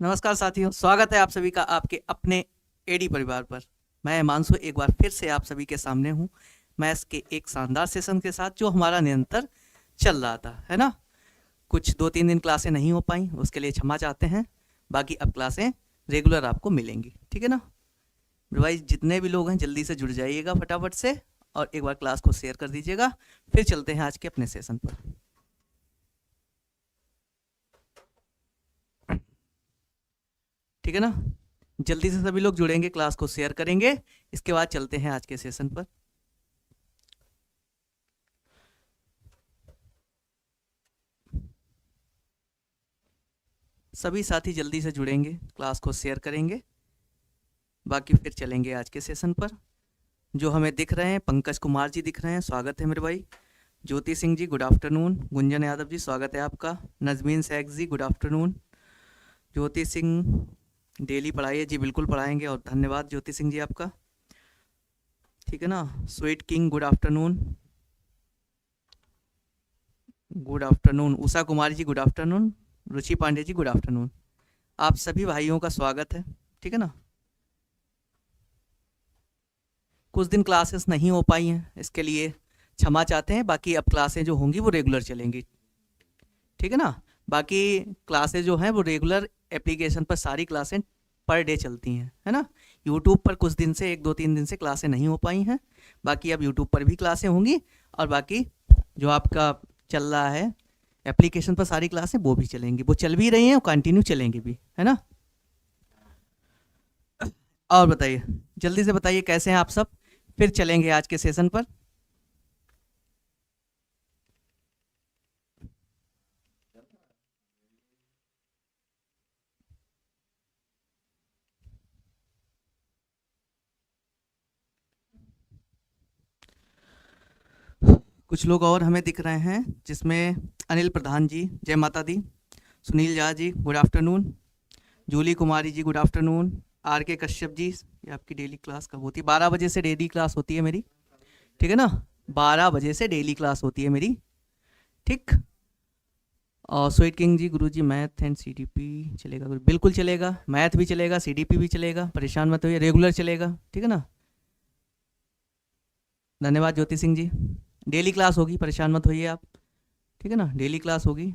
नमस्कार साथियों, स्वागत है आप सभी का आपके अपने एडी परिवार पर। मैं हिमांशु एक बार फिर से आप सभी के सामने हूँ मैथ्स के एक शानदार सेशन के साथ जो हमारा निरंतर चल रहा था, है ना। कुछ 2-3 दिन क्लासें नहीं हो पाई, उसके लिए क्षमा चाहते हैं। बाकी अब क्लासें रेगुलर आपको मिलेंगी, ठीक है ना। भाई जितने भी लोग हैं जल्दी से जुड़ जाइएगा फटाफट से और एक बार क्लास को शेयर कर दीजिएगा। फिर चलते हैं आज के अपने सेशन पर। ठीक है ना, जल्दी से सभी लोग जुड़ेंगे, क्लास को शेयर करेंगे, इसके बाद चलते हैं आज के सेशन पर। सभी साथी जल्दी से जुड़ेंगे, क्लास को शेयर करेंगे, बाकी फिर चलेंगे आज के सेशन पर। जो हमें दिख रहे हैं, पंकज कुमार जी दिख रहे हैं, स्वागत है मेरे भाई। Jyoti Singh ji good afternoon. गुंजन यादव जी स्वागत है आपका। नजमीन शेख जी good afternoon. Jyoti Singh daily पढ़ाइए जी, बिल्कुल पढ़ाएंगे और धन्यवाद ज्योति सिंह जी आपका। ठीक है ना। Sweet king good afternoon. Good afternoon. Usha Kumari ji good afternoon. Ruchi Pandey ji good afternoon. आप सभी भाइयों का स्वागत है, ठीक है ना। कुछ दिन क्लासेस नहीं हो पाई हैं, इसके लिए क्षमा चाहते हैं। बाकी अब क्लासें जो होंगी वो रेगुलर चलेंगी, ठीक है ना। बाकी क्लासेस जो हैं वो रेगुलर एप्लीकेशन पर सारी क्लासें पर डे चलती हैं, है ना। यूट्यूब पर कुछ दिन से 1-2-3 दिन से क्लासें नहीं हो पाई हैं, बाकी अब यूट्यूब पर भी क्लासें होंगी। और बाकी जो आपका चल रहा है एप्लीकेशन पर सारी क्लासें वो भी चलेंगी, वो चल भी रही हैं और कंटिन्यू चलेंगी भी, है ना। और बताइए, जल्दी से बताइए कैसे हैं आप सब। फिर चलेंगे आज के सेशन पर। कुछ लोग और हमें दिख रहे हैं, जिसमें अनिल प्रधान जी जय माता दी, Sunil Jha ji good afternoon, Julie Kumari ji good afternoon, R K Kashyap जी। ये आपकी डेली क्लास कब होती है? 12 बजे से डेली क्लास होती है मेरी, ठीक है ना। 12 बजे से डेली क्लास होती है मेरी, ठीक। और sweet king ji Guruji math and CDP चलेगा? बिल्कुल चलेगा, मैथ भी चलेगा, सीडीपी भी चलेगा, परेशान मत होइए, रेगुलर चलेगा, ठीक है ना। धन्यवाद ज्योति सिंह जी। डेली क्लास होगी, परेशान मत होइए आप, ठीक है ना, डेली क्लास होगी।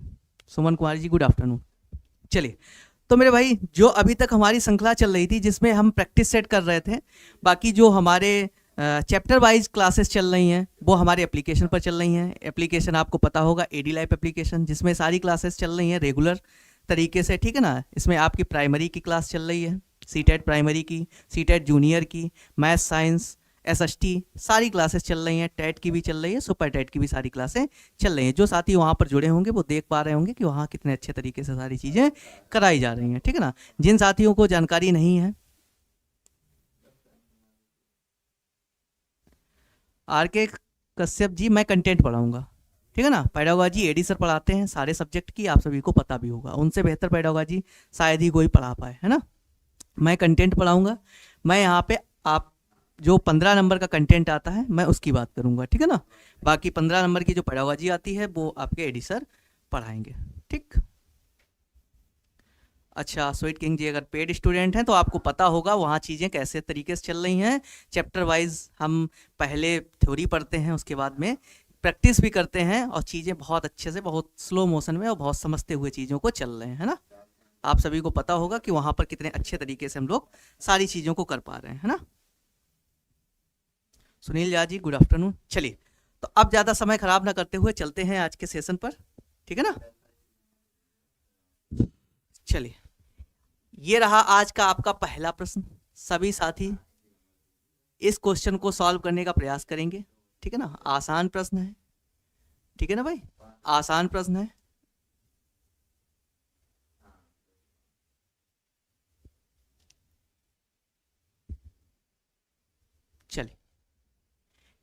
सुमन कुमारी जी गुड आफ्टरनून। चलिए, तो मेरे भाई जो अभी तक हमारी श्रृंखला चल रही थी जिसमें हम प्रैक्टिस सेट कर रहे थे, बाकी जो हमारे चैप्टर वाइज क्लासेस चल रही हैं वो हमारे एप्लीकेशन पर चल रही हैं। एप्लीकेशन आपको पता होगा, एडी लाइफ एप्लीकेशन, जिसमें सारी क्लासेस चल रही हैं रेगुलर तरीके से, ठीक है ना। इसमें आपकी प्राइमरी की क्लास चल रही है, सीटेट प्राइमरी की, सीटेट जूनियर की, मैथ साइंस, एसएसटी, सारी क्लासेस चल रही हैं। टेट की भी चल रही है, सुपर टेट की भी सारी क्लासें चल रही हैं। जो साथी वहाँ पर जुड़े होंगे वो देख पा रहे होंगे कि वहाँ कितने अच्छे तरीके से सारी चीज़ें कराई जा रही हैं, ठीक है ना। जिन साथियों को जानकारी नहीं है, आर के कश्यप जी मैं कंटेंट पढ़ाऊँगा, ठीक है ना। पेडागोजी एडी सर पढ़ाते हैं सारे सब्जेक्ट की, आप सभी को पता भी होगा, उनसे बेहतर पेडागोजी शायद ही कोई पढ़ा पाए, है ना। मैं कंटेंट पढ़ाऊँगा। मैं यहाँ पे आप जो 15 नंबर का कंटेंट आता है मैं उसकी बात करूँगा, ठीक है ना। बाकी 15 नंबर की जो पेडागोजी आती है वो आपके एडी सर पढ़ाएंगे, ठीक। अच्छा, स्वीट किंग जी अगर पेड स्टूडेंट हैं तो आपको पता होगा वहाँ चीज़ें कैसे तरीके से चल रही हैं। चैप्टर वाइज हम पहले थ्योरी पढ़ते हैं, उसके बाद में प्रैक्टिस भी करते हैं और चीज़ें बहुत अच्छे से, बहुत स्लो मोशन में और बहुत समझते हुए चीज़ों को चल रहे हैं, है ना। आप सभी को पता होगा कि वहाँ पर कितने अच्छे तरीके से हम लोग सारी चीज़ों को कर पा रहे हैं, है ना। Sunil Jha ji good afternoon. चलिए, तो अब ज़्यादा समय खराब ना करते हुए चलते हैं आज के सेशन पर, ठीक है ना। चलिए, ये रहा आज का आपका पहला प्रश्न। सभी साथी इस क्वेश्चन को सॉल्व करने का प्रयास करेंगे, ठीक है ना। आसान प्रश्न है, ठीक है ना भाई, आसान प्रश्न है। चलिए,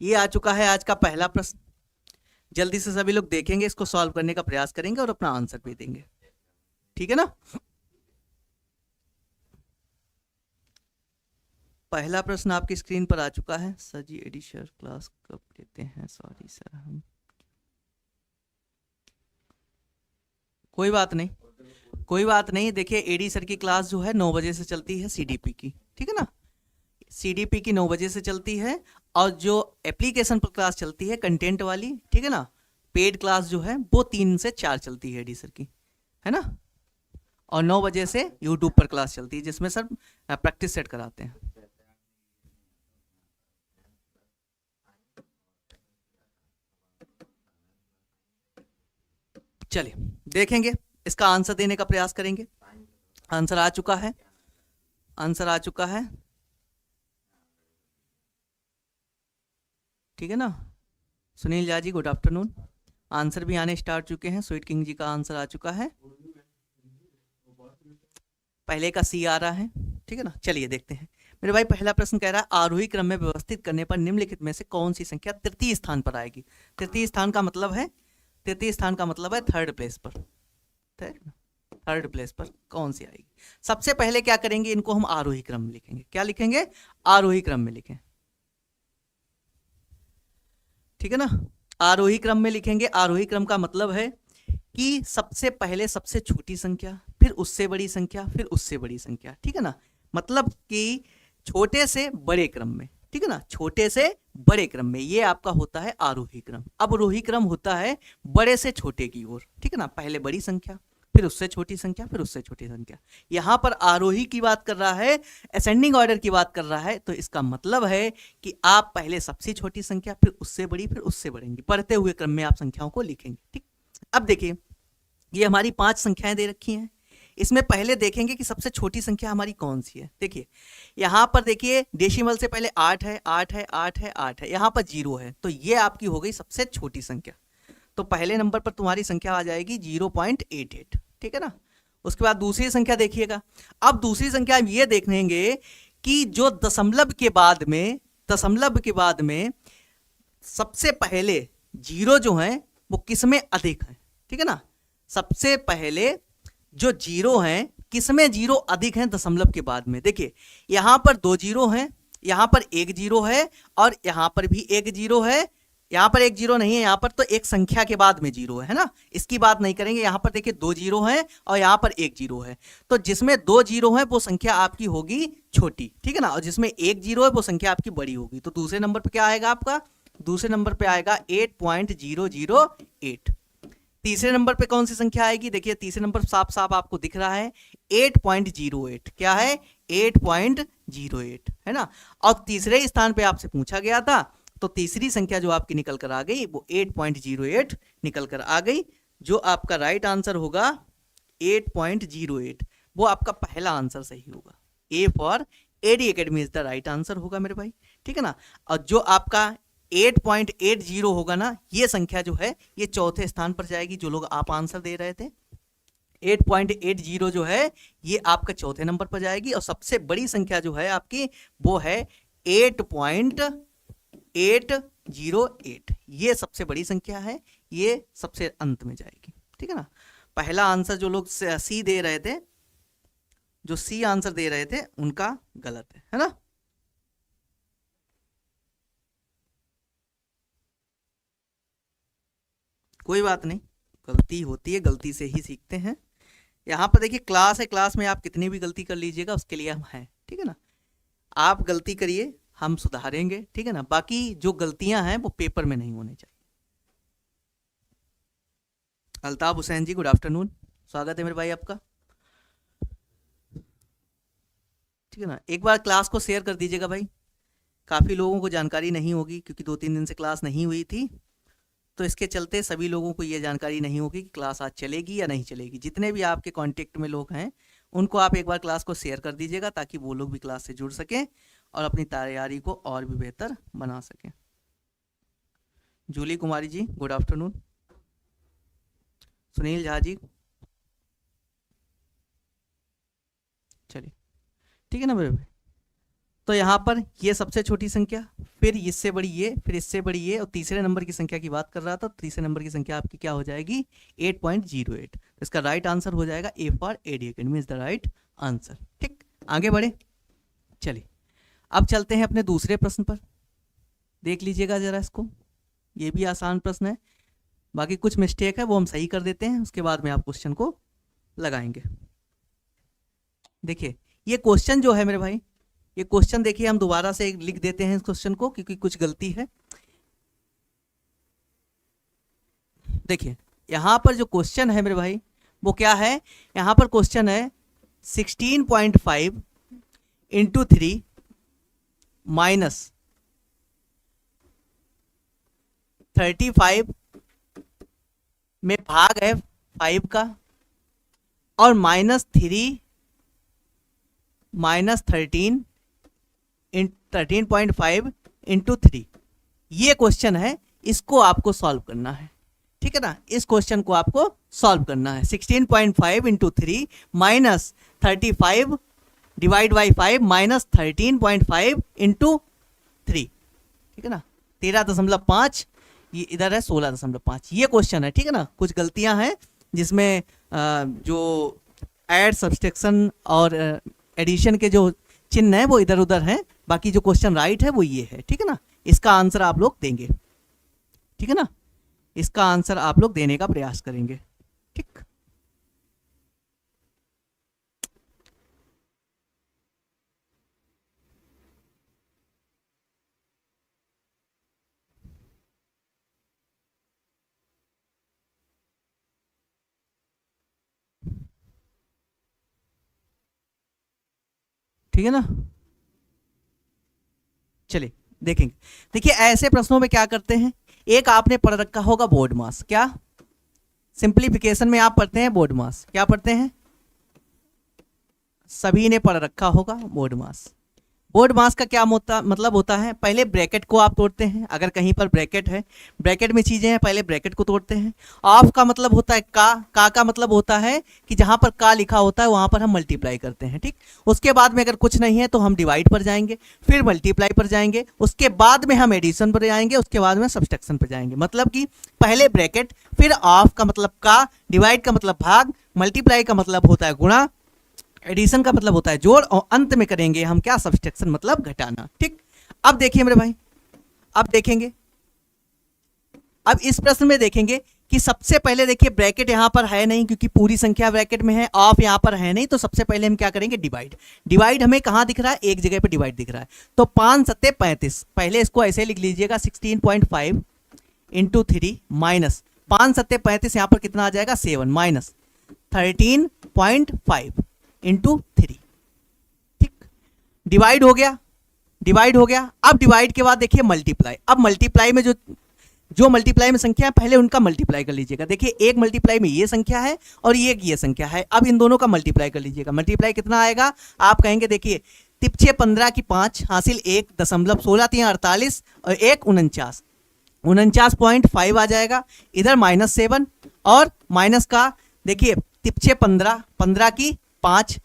ये आ चुका है आज का पहला प्रश्न। जल्दी से सभी लोग देखेंगे, इसको सॉल्व करने का प्रयास करेंगे और अपना आंसर भी देंगे, ठीक है ना। पहला प्रश्न आपकी स्क्रीन पर आ चुका है। सर जी एडी सर क्लास कब लेते हैं? सॉरी सर, हम कोई बात नहीं, कोई बात नहीं, देखिए एडी सर की क्लास जो है 9 बजे से चलती है सीडीपी की, ठीक है ना, सीडीपी की 9 बजे से चलती है। और जो एप्लीकेशन पर क्लास चलती है कंटेंट वाली, ठीक है ना, पेड क्लास जो है वो 3 से 4 चलती है एडी सर की, है ना। और 9 बजे से यूट्यूब पर क्लास चलती है जिसमें सर प्रैक्टिस सेट कराते हैं। चलिए देखेंगे, इसका आंसर देने का प्रयास करेंगे। आंसर आ चुका है, आंसर आ चुका है, ठीक है ना। Sunil Jha ji good afternoon, answer भी आने स्टार्ट चुके हैं। स्वीट किंग जी का आंसर आ चुका है, पहले का सी आ रहा है, ठीक है ना। चलिए देखते हैं मेरे भाई, पहला प्रश्न कह रहा है आरोही क्रम में व्यवस्थित करने पर निम्नलिखित में से कौन सी संख्या तृतीय स्थान पर आएगी। तृतीय स्थान का मतलब है, तृतीय स्थान का मतलब है थर्ड प्लेस पर, थर्ड प्लेस पर कौन सी आएगी। सबसे पहले क्या करेंगे, इनको हम आरोही क्रम में लिखेंगे। क्या लिखेंगे, आरोही क्रम में लिखें, ठीक है ना। आरोही क्रम में लिखेंगे। आरोही क्रम का मतलब है कि सबसे पहले सबसे छोटी संख्या, फिर उससे बड़ी संख्या, फिर उससे बड़ी संख्या, ठीक है ना। मतलब कि छोटे से बड़े क्रम में, ठीक है ना, छोटे से बड़े क्रम में, ये आपका होता है आरोही क्रम। अवरोही क्रम होता है बड़े से छोटे की ओर, ठीक है ना, पहले बड़ी संख्या, फिर उससे छोटी संख्या, फिर उससे छोटी संख्या। यहां पर आरोही की बात कर रहा है, असेंडिंग ऑर्डर की बात कर रहा है, तो इसका मतलब है कि आप पहले सबसे छोटी संख्या, फिर उससे बड़ी, फिर उससे बढ़ेंगे, बढ़ते हुए क्रम में आप संख्याओं को लिखेंगे, ठीक। अब देखिए ये हमारी 5 संख्याएं दे रखी हैं, इसमें पहले देखेंगे कि सबसे छोटी संख्या हमारी कौन सी है। देखिए यहां पर देखिए डेसिमल से पहले 8 है, 8 है, 8 है, 8 है, यहां पर 0 है, तो ये आपकी हो गई सबसे छोटी संख्या। तो पहले नंबर पर तुम्हारी संख्या आ जाएगी 0.88, ठीक है ना। उसके बाद दूसरी संख्या देखिएगा। अब दूसरी संख्या हम ये देखेंगे कि जो दशमलव के बाद में, दशमलव के बाद में सबसे पहले 0 जो है वो किसमें अधिक है, ठीक है ना। सबसे पहले जो 0 हैं किसमें 0 अधिक हैं, दशमलव के बाद में। देखिए यहां पर 2 0 हैं, यहां पर 1 0 है, और यहां पर भी 1 0 है। यहां पर 1 0 नहीं है, यहां पर तो एक संख्या के बाद में 0 है ना, इसकी बात नहीं करेंगे। यहां पर देखिए 2 0 है और यहां पर 1 0 है, तो जिसमें 2 0 है वो संख्या आपकी होगी छोटी, ठीक है ना, और जिसमें 1 0 है वो संख्या आपकी बड़ी होगी। तो दूसरे नंबर पर क्या आएगा आपका, दूसरे नंबर पे आएगा 8.008। तीसरे नंबर पे कौन सी संख्या आएगी, देखिए तीसरे नंबर साफ साफ आपको दिख रहा है 8.08। क्या है, 8.08, है ना। और तीसरे स्थान पे आपसे पूछा गया था, तो तीसरी संख्या जो आपकी निकल कर आ गई वो 8.08 निकल कर आ गई। जो आपका राइट आंसर होगा 8.08, वो आपका पहला आंसर सही होगा। A for AD academy is the right answer होगा मेरे भाई, ठीक है ना। और जो आपका 8.80 होगा ना, ये संख्या जो है ये चौथे स्थान पर जाएगी। जो लोग आप आंसर दे रहे थे 8.80 जो है ये आपका चौथे नंबर पर जाएगी। और सबसे बड़ी संख्या जो है आपकी वो है 8.808, ये सबसे बड़ी संख्या है, ये सबसे अंत में जाएगी, ठीक है ना। पहला आंसर जो लोग सी दे रहे थे, जो सी आंसर दे रहे थे उनका गलत है ना। कोई बात नहीं, गलती होती है, गलती से ही सीखते हैं। यहाँ पर देखिए क्लास है, क्लास में आप कितनी भी गलती कर लीजिएगा उसके लिए हम हैं, ठीक है ना। आप गलती करिए, हम सुधारेंगे, ठीक है ना। बाकी जो गलतियां हैं वो पेपर में नहीं होने चाहिए। अल्ताफ हुसैन जी गुड आफ्टरनून, स्वागत है मेरे भाई आपका, ठीक है ना। एक बार क्लास को शेयर कर दीजिएगा भाई, काफ़ी लोगों को जानकारी नहीं होगी क्योंकि 2-3 दिन से क्लास नहीं हुई थी, तो इसके चलते सभी लोगों को ये जानकारी नहीं होगी कि क्लास आज चलेगी या नहीं चलेगी। जितने भी आपके कांटेक्ट में लोग हैं उनको आप एक बार क्लास को शेयर कर दीजिएगा ताकि वो लोग भी क्लास से जुड़ सकें और अपनी तैयारी को और भी बेहतर बना सकें। जूली कुमारी जी गुड आफ्टरनून, सुनील झा जी, चलिए ठीक है ना मेरे भाई। तो यहाँ पर ये सबसे छोटी संख्या, फिर इससे बड़ी ये, फिर इससे बड़ी ये, और तीसरे नंबर की संख्या की बात कर रहा था। तीसरे नंबर की संख्या आपकी क्या हो जाएगी 8.08। तो इसका राइट आंसर हो जाएगा A for AD academy is the right answer, ठीक। आगे बढ़े, चलिए अब चलते हैं अपने दूसरे प्रश्न पर। देख लीजिएगा जरा इसको, ये भी आसान प्रश्न है, बाकी कुछ मिस्टेक है वो हम सही कर देते हैं, उसके बाद में आप क्वेश्चन को लगाएंगे। देखिए ये क्वेश्चन जो है मेरे भाई, ये क्वेश्चन देखिए हम दोबारा से लिख देते हैं इस क्वेश्चन को क्योंकि कुछ गलती है। देखिए यहाँ पर जो क्वेश्चन है मेरे भाई वो क्या है, यहाँ पर क्वेश्चन है 16.5 इंटू 3 माइनस 35 में भाग है 5 का और -3 -13 13.5 इंटू 3, ये क्वेश्चन है, इसको आपको सॉल्व करना है, ठीक है ना। इस क्वेश्चन को आपको सॉल्व करना है। 16.5 into 3 minus 35 divide by 5 minus 13.5 into 3, ठीक है ना। 13.5, ये इधर है 16.5, ये क्वेश्चन है, ठीक है ना। कुछ गलतियां हैं जिसमें जो ऐड सब्सट्रैक्शन और एडिशन के जो चिन्ह है वो इधर उधर हैं, बाकी जो क्वेश्चन राइट है वो ये है, ठीक है ना। इसका आंसर आप लोग देंगे, ठीक है ना, इसका आंसर आप लोग देने का प्रयास करेंगे, ठीक। ठीक है ना, चलिए देखेंगे। देखिए ऐसे प्रश्नों में क्या करते हैं, एक आपने पढ़ रखा होगा बोर्ड मास, क्या सिंप्लीफिकेशन में आप पढ़ते हैं बोर्ड मास, क्या पढ़ते हैं, सभी ने पढ़ रखा होगा बोर्ड मास। बोर्ड मास का क्या मतलब होता है, पहले ब्रैकेट को आप तोड़ते हैं, अगर कहीं पर ब्रैकेट है, ब्रैकेट में चीजें हैं, पहले ब्रैकेट को तोड़ते हैं। ऑफ का मतलब होता है का मतलब होता है कि जहां पर का लिखा होता है वहां पर हम मल्टीप्लाई करते हैं, ठीक। उसके बाद में अगर कुछ नहीं है तो हम डिवाइड पर जाएंगे, फिर मल्टीप्लाई पर जाएंगे, उसके बाद में हम एडिशन पर जाएंगे, उसके बाद में सब्सट्रैक्शन पर जाएंगे। मतलब कि पहले ब्रैकेट, फिर ऑफ का मतलब का, डिवाइड का मतलब भाग, मल्टीप्लाई का मतलब होता है गुणा, एडिशन का मतलब होता है जोड़, और अंत में करेंगे हम क्या, सब्सट्रैक्शन मतलब घटाना, ठीक। अब देखिए मेरे भाई, अब देखेंगे, अब इस प्रश्न में देखेंगे कि सबसे पहले देखिए ब्रैकेट यहां पर है नहीं क्योंकि पूरी संख्या ब्रैकेट में है, ऑफ यहां पर है नहीं, तो सबसे पहले हम क्या करेंगे, डिवाइड। डिवाइड हमें कहां दिख रहा है, एक जगह पे डिवाइड दिख रहा है, तो 5 सत्ते 35, पहले इसको ऐसे लिख लीजिएगा 16.5 इंटू 3 माइनस 5 सत्ते 35, यहां पर कितना आ जाएगा 7 माइनस 13.5 इंटू 3, ठीक। डिवाइड हो गया, डिवाइड हो गया। अब डिवाइड के बाद देखिए मल्टीप्लाई, अब मल्टीप्लाई में जो मल्टीप्लाई में संख्या है पहले उनका मल्टीप्लाई कर लीजिएगा। देखिए एक मल्टीप्लाई में ये संख्या है और ये संख्या है, अब इन दोनों का मल्टीप्लाई कर लीजिएगा। मल्टीप्लाई कितना आएगा, आप कहेंगे देखिए तिपछे 15 की 5 हासिल 1.16 3 48 और 1 49, 49.5 आ जाएगा। इधर -7 और माइनस का देखिए तिपछे 15 की 5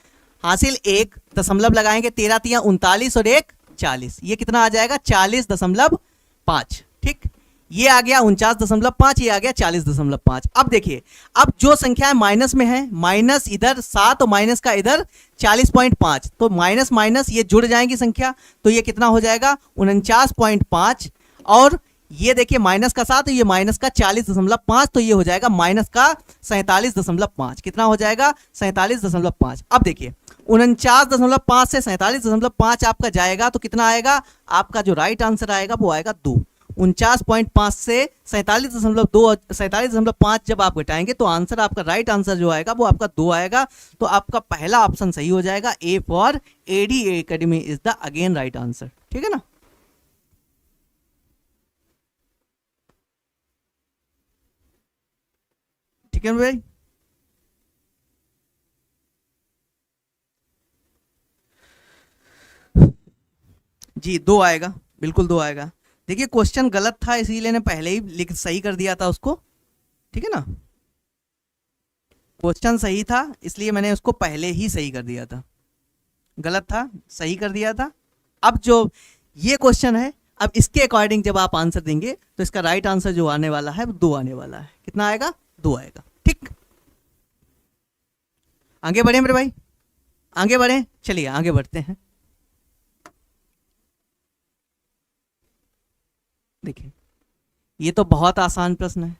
हासिल 1 दशमलव लगाएंगे, 13 3 39 और 1 40, ये कितना आ जाएगा 40.5, ठीक। ये आ गया 49.5, ये आ गया 40.5। अब देखिए, अब जो संख्या माइनस में है, माइनस इधर 7 और माइनस का इधर 40.5, तो माइनस माइनस ये जुड़ जाएंगी संख्या, तो ये कितना हो जाएगा 49.5, और ये देखिए माइनस का 7, ये माइनस का 40.5, तो ये हो जाएगा माइनस का 47.5, कितना हो जाएगा 47.5। अब देखिए 49.5 से 47.5 आपका जाएगा तो कितना आएगा, आपका जो राइट आंसर आएगा वो आएगा 2। 49.5 से 47.5 जब आप घटाएंगे तो आंसर आपका राइट आंसर जो आएगा वो आपका 2 आएगा। तो आपका पहला ऑप्शन सही हो जाएगा, A for AD academy is the again right answer, ठीक है ना। ठीक है भाई, जी 2 आएगा, बिल्कुल 2 आएगा। देखिए क्वेश्चन गलत था इसीलिए ने पहले ही लिख सही कर दिया था उसको, ठीक है ना। क्वेश्चन सही था इसलिए मैंने उसको पहले ही सही कर दिया था, गलत था सही कर दिया था। अब जो ये क्वेश्चन है, अब इसके अकॉर्डिंग जब आप आंसर देंगे तो इसका राइट आंसर जो आने वाला है वो 2 आने वाला है। कितना आएगा, 2 आएगा, ठीक। आगे बढ़े मेरे भाई, आगे बढ़े, चलिए आगे बढ़ते हैं। देखिए ये तो बहुत आसान प्रश्न है,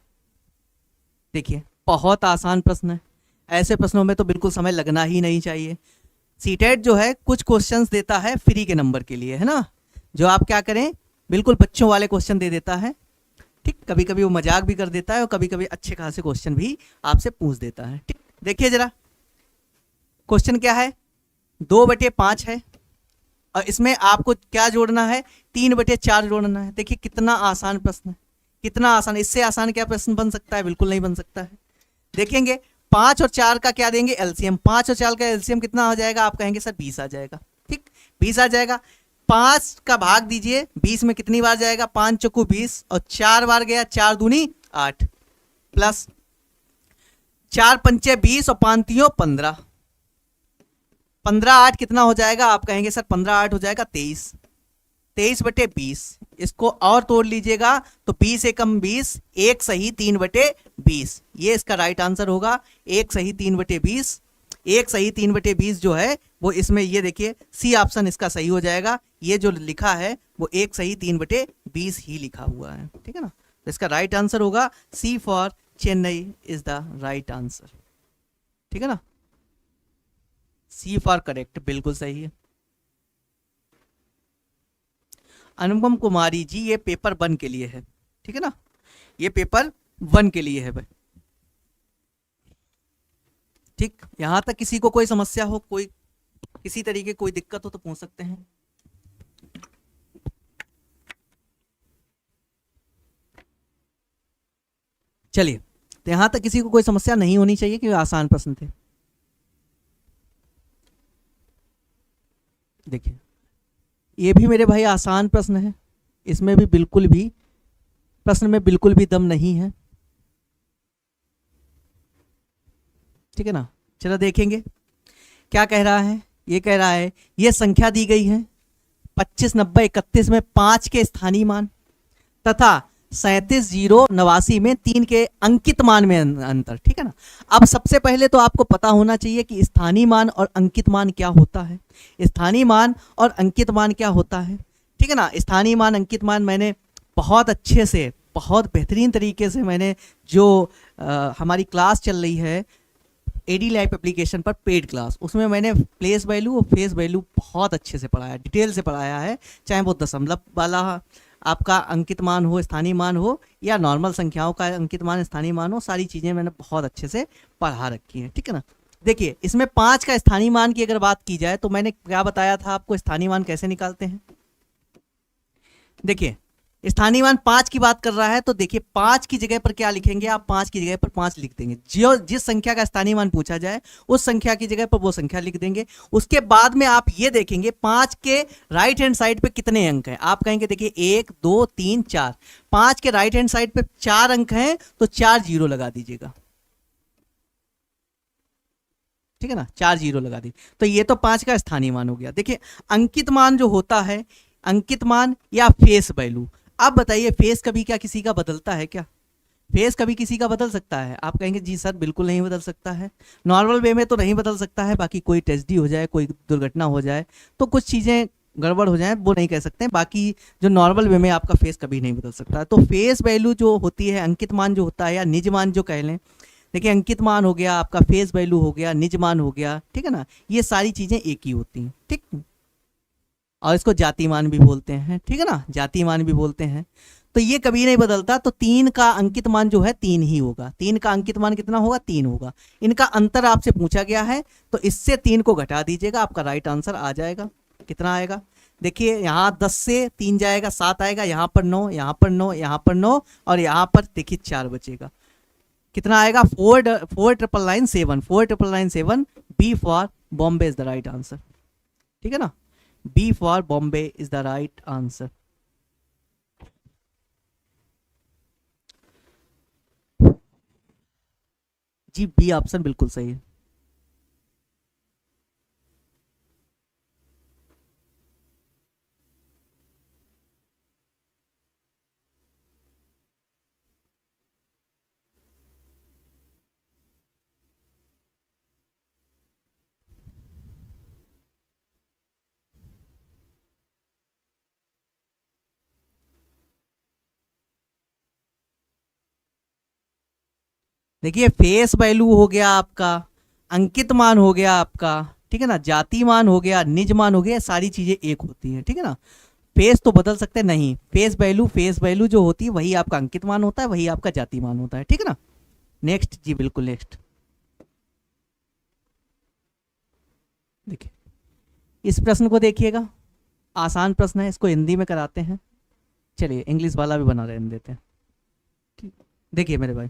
देखिए बहुत आसान प्रश्न है, ऐसे प्रश्नों में तो बिल्कुल समय लगना ही नहीं चाहिए। सीटेट जो है कुछ क्वेश्चंस देता है फ्री के नंबर के लिए, है ना, जो आप क्या करें, बिल्कुल बच्चों वाले क्वेश्चन दे देता है। ठीक, कभी कभी वो मजाक भी कर देता है और कभी कभी अच्छे खासे क्वेश्चन भी आपसे पूछ देता है। ठीक, देखिए जरा क्वेश्चन क्या है, 2/5 है और इसमें आपको क्या जोड़ना है, 3/4 जोड़ना है। देखिए कितना आसान प्रश्न है, कितना आसान, इससे आसान क्या प्रश्न बन सकता है, बिल्कुल नहीं बन सकता है। देखेंगे 5 और 4 का क्या देंगे एलसीएम, 5 और 4 का एलसीएम कितना आ जाएगा, आप कहेंगे सर 20 आ जाएगा। ठीक, 20 आ जाएगा। 5 का भाग दीजिए 20 में कितनी बार जाएगा, 5 चौको 20 और 4 बार गया, 4 दूनी 8 प्लस 4 पंचे 20 और 5 तीयों 15, 15 8 कितना हो जाएगा, आप कहेंगे सर 15 8 हो जाएगा 23, 23/20। इसको और तोड़ लीजिएगा तो 20 एकम 20, 1 सही 3/20, ये इसका राइट आंसर होगा। 1 सही 3/20, 1 सही 3/20 जो है वो इसमें, ये देखिए सी ऑप्शन इसका सही हो जाएगा। ये जो लिखा है वो 1 सही 3/20 ही लिखा हुआ है। ठीक है ना, तो इसका राइट आंसर होगा C for Chennai is the right answer. ठीक है ना, सी फॉर करेक्ट, बिल्कुल सही है। अनुपम कुमारी जी, ये पेपर 1 के लिए है। ठीक है ना, ये पेपर 1 के लिए है भाई। ठीक, यहां तक किसी को कोई समस्या हो, कोई किसी तरीके कोई दिक्कत हो तो पूछ सकते हैं। चलिए, तो यहां तक किसी को कोई समस्या नहीं होनी चाहिए क्योंकि आसान प्रश्न थे। देखिए ये भी मेरे भाई आसान प्रश्न है, इसमें भी बिल्कुल भी प्रश्न में बिल्कुल भी दम नहीं है। ठीक है ना, चलो देखेंगे क्या कह रहा है। ये कह रहा है ये संख्या दी गई है 25 90 31 में 5 के स्थानीय मान तथा 37 0 89 में 3 के अंकित मान में अंतर। ठीक है ना, अब सबसे पहले तो आपको पता होना चाहिए कि स्थानीय मान और अंकित मान क्या होता है। स्थानीय मान और अंकित मान क्या होता है, ठीक है ना, स्थानीय मान अंकित मान मैंने बहुत अच्छे से, बहुत बेहतरीन तरीके से मैंने जो हमारी क्लास चल रही है एडी लैब एप्लीकेशन पर पेड क्लास, उसमें मैंने प्लेस वैल्यू और फेस वैल्यू बहुत अच्छे से पढ़ाया, डिटेल से पढ़ाया है। चाहे वो दशमलव वाला आपका अंकित मान हो, स्थानीय मान हो, या नॉर्मल संख्याओं का अंकित मान स्थानीय मान हो, सारी चीज़ें मैंने बहुत अच्छे से पढ़ा रखी हैं। ठीक है ना, देखिए इसमें 5 का स्थानीय मान की अगर बात की जाए तो मैंने क्या बताया था आपको, स्थानीय मान कैसे निकालते हैं। देखिए स्थानीय मान 5 की बात कर रहा है तो देखिए 5 की जगह पर क्या लिखेंगे आप, 5 की जगह पर 5 लिख देंगे। जो जिस संख्या का स्थानीय मान पूछा जाए उस संख्या की जगह पर वो संख्या लिख देंगे। उसके बाद में आप ये देखेंगे 5 के राइट हैंड साइड पे कितने अंक हैं, आप कहेंगे देखिए 1 2 3 4, 5 के राइट हैंड साइड पे 4 अंक हैं तो 4 जीरो लगा दीजिएगा। ठीक है ना, 4 जीरो लगा दी, तो ये तो 5 का स्थानीय मान हो गया। देखिए अंकित मान जो होता है, अंकित मान या फेस वैल्यू, आप बताइए फेस कभी क्या किसी का बदलता है क्या, फेस कभी किसी का बदल सकता है, आप कहेंगे जी सर बिल्कुल नहीं बदल सकता है। नॉर्मल वे में तो नहीं बदल सकता है, बाकी कोई ट्रेजेडी हो जाए, कोई दुर्घटना हो जाए तो कुछ चीज़ें गड़बड़ हो जाए वो नहीं कह सकते हैं, बाकी जो नॉर्मल वे में आपका फेस कभी नहीं बदल सकता है। तो फेस वैल्यू जो होती है, अंकित मान जो होता है या निज मान जो कह लें, देखिए अंकित मान हो गया आपका, फेस वैल्यू हो गया, निज मान हो गया, ठीक है ना, ये सारी चीज़ें एक ही होती हैं। ठीक, और इसको जाति मान भी बोलते हैं। ठीक है ना, जाति मान भी बोलते हैं। तो ये कभी नहीं बदलता, तो 3 का अंकित मान जो है 3 ही होगा। 3 का अंकित मान कितना होगा, 3 होगा। इनका अंतर आपसे पूछा गया है तो इससे 3 को घटा दीजिएगा, आपका राइट आंसर आ जाएगा। कितना आएगा, देखिए यहाँ 10 से 3 जाएगा 7 आएगा, यहाँ पर 9, यहाँ पर 9, यहाँ पर 9 और यहाँ पर देखिए 4 बचेगा। कितना आएगा, 4,997, 4,997। B for Bombay is the right answer. ठीक है ना, B for Bombay is the right answer. जी बी ऑप्शन बिल्कुल सही है। देखिए फेस वैल्यू हो गया आपका, अंकित मान हो गया आपका, ठीक है ना। जाति मान हो गया, निज मान हो गया, सारी चीजें एक होती हैं, ठीक है ना। फेस तो बदल सकते हैं नहीं, फेस वैल्यू जो होती है वही आपका अंकित मान होता है, वही आपका जाति मान होता है, ठीक है ना। नेक्स्ट जी, बिल्कुल नेक्स्ट। देखिए इस प्रश्न को देखिएगा, आसान प्रश्न है, इसको हिंदी में कराते हैं। चलिए इंग्लिश वाला भी बना रहने देते हैं। देखिए मेरे भाई,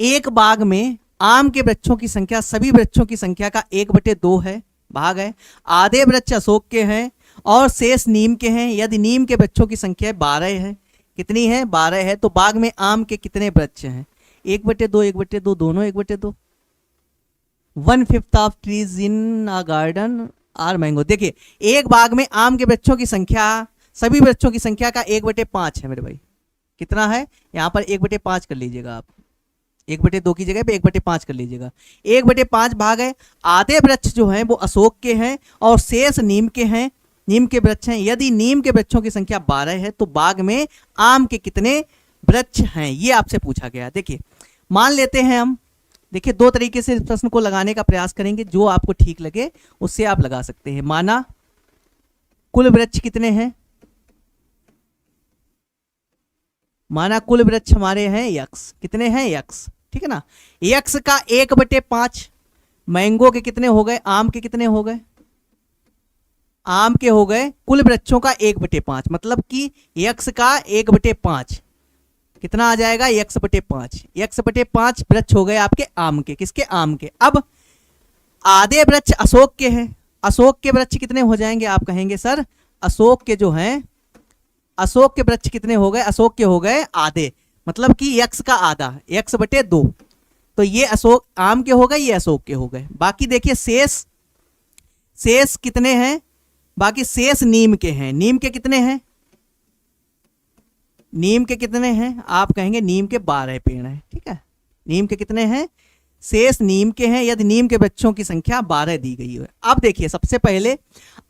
एक बाग में आम के वृक्षों की संख्या सभी वृक्षों की संख्या का 1/2 है, भाग है। आधे वृक्ष अशोक के हैं और शेष नीम के हैं। यदि नीम के वृक्षों की संख्या 12 है, कितनी है? 12 है। तो बाग में आम के कितने वृक्ष हैं? 1/2, 1/2, दोनों 1/2। 1/5 of trees in a garden are mango. देखिए एक बाग में आम के वृक्षों की संख्या सभी वृक्षों की संख्या का 1/5 है मेरे भाई। कितना है? यहाँ पर 1/5 कर लीजिएगा आप, 1/2 की जगह पे 1/5 कर लीजिएगा। 1/5 भाग है। आधे वृक्ष जो हैं वो अशोक के हैं और शेष नीम के हैं, नीम के वृक्ष हैं। यदि नीम के वृक्षों की संख्या 12 है तो बाग में आम के कितने वृक्ष हैं, ये आपसे पूछा गया। देखिए मान लेते हैं हम, देखिए 2 तरीके से इस प्रश्न को लगाने का प्रयास करेंगे, जो आपको ठीक लगे उससे आप लगा सकते हैं। माना कुल वृक्ष कितने हैं, माना कुल वृक्ष हमारे हैं यक्स, कितने हैं? यक्स, ठीक है ना। यक्स का 1/5 मैंगो के कितने हो गए? आम के कितने हो गए? आम के हो गए कुल वृक्षों का 1/5, मतलब कि यक्स का 1/5 कितना आ जाएगा? x/5। x/5 वृक्ष हो गए आपके आम के, किसके? आम के। अब आधे वृक्ष अशोक के हैं, अशोक के वृक्ष कितने हो जाएंगे? आप कहेंगे सर अशोक के जो हैं, अशोक के वृक्ष कितने हो गए? अशोक के हो गए आधे, मतलब कि x का आधा, x/2। तो ये अशोक आम के हो गए, ये अशोक के हो गए। बाकी देखिए शेष कितने हैं? बाकी शेष नीम के हैं। नीम के कितने हैं? नीम के कितने हैं? आप कहेंगे नीम के 12 पेड़ हैं, ठीक है। नीम के कितने हैं? शेष नीम के हैं। यदि नीम के वृक्षों की संख्या 12 दी गई है। अब देखिए सबसे पहले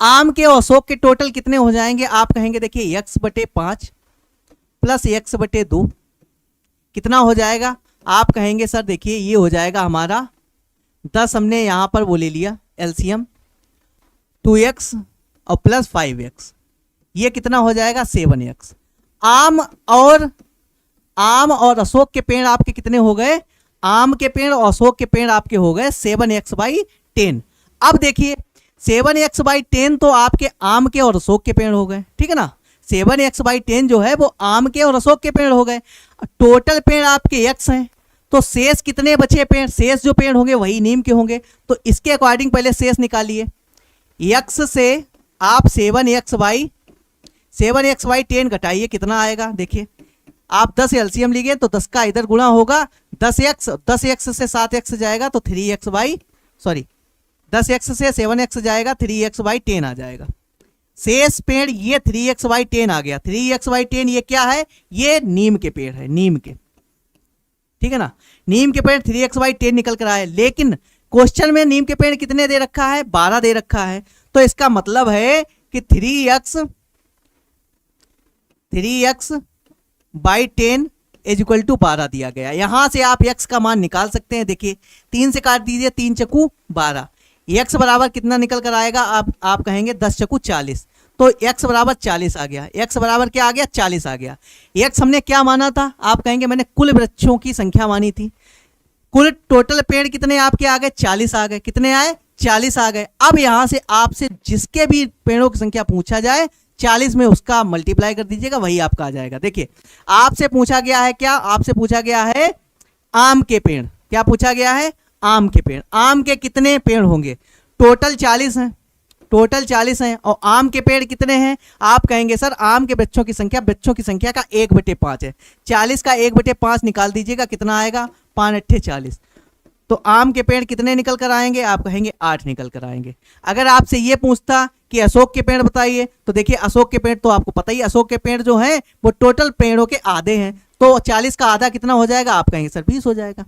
आम के और अशोक के टोटल कितने हो जाएंगे? आप कहेंगे देखिए x/5 प्लस x/2 कितना हो जाएगा? आप कहेंगे सर देखिए ये हो जाएगा हमारा 10, हमने यहां पर वो ले लिया एलसीएम, 2x और प्लस 5x, ये कितना हो जाएगा? 7x। आम और अशोक के पेड़ आपके कितने हो गए? आम के पेड़ और अशोक के पेड़ आपके हो गए 7x/10। अब देखिए 7x/10 तो आपके आम के और अशोक के पेड़ हो गए, ठीक है ना। 7x/10 जो है वो आम के और अशोक के पेड़ हो गए। टोटल पेड़ आपके x हैं, तो शेष कितने बचे पेड़? शेष जो पेड़ होंगे वही नीम के होंगे। तो इसके अकॉर्डिंग पहले शेष निकालिए। x से आप 7x/10 घटाइए, कितना आएगा? देखिए आप 10 एलसीएम लीजिए तो 10 का इधर गुणा होगा, 10x से 7x जाएगा तो 10x से 7x जाएगा, 3x/10 आ जाएगा। शेष पेड़ ये 3x/10 आ गया। 3x/10 ये क्या है? ये नीम के पेड़ है, नीम के, ठीक है ना। नीम के पेड़ 3x/10 निकल कर आए, लेकिन क्वेश्चन में नीम के पेड़ कितने दे रखा है? 12 दे रखा है। तो इसका मतलब है कि 3x/10 इज इक्वल टू 12 दिया गया। यहां से आप x का मान निकाल सकते हैं। देखिए 3 से काट दीजिए, 3 चक्कू 12, x बराबर कितना निकल कर आएगा? आप कहेंगे 10 चक्कू 40, तो x बराबर 40 आ गया। x बराबर क्या आ गया? 40 आ गया। x हमने क्या माना था? आप कहेंगे मैंने कुल वृक्षों की संख्या मानी थी। कुल टोटल पेड़ कितने आपके आ गए? 40 आ गए। कितने आए? 40 आ गए। अब यहां से आपसे जिसके भी पेड़ों की संख्या पूछा जाए 40 में उसका मल्टीप्लाई कर दीजिएगा, वही आपका आ जाएगा। देखिए आपसे पूछा गया है क्या? आपसे पूछा गया है आम के पेड़। क्या पूछा गया है? आम के पेड़। आम के कितने पेड़ होंगे? टोटल 40 हैं, टोटल 40 हैं। और आम के पेड़ कितने हैं? आप कहेंगे सर आम के वृक्षों की संख्या का 1/5 है। 40 का 1/5 निकाल दीजिएगा, कितना आएगा? 5 8 40। तो आम के पेड़ कितने निकल कर आएंगे? आप कहेंगे 8 निकल कर आएंगे। अगर आपसे ये पूछता कि अशोक के पेड़ बताइए, तो देखिए अशोक के पेड़ तो आपको पता ही, अशोक के पेड़ जो हैं वो टोटल पेड़ों के आधे हैं। तो 40 का आधा कितना हो जाएगा? आप कहेंगे सर 20 हो जाएगा।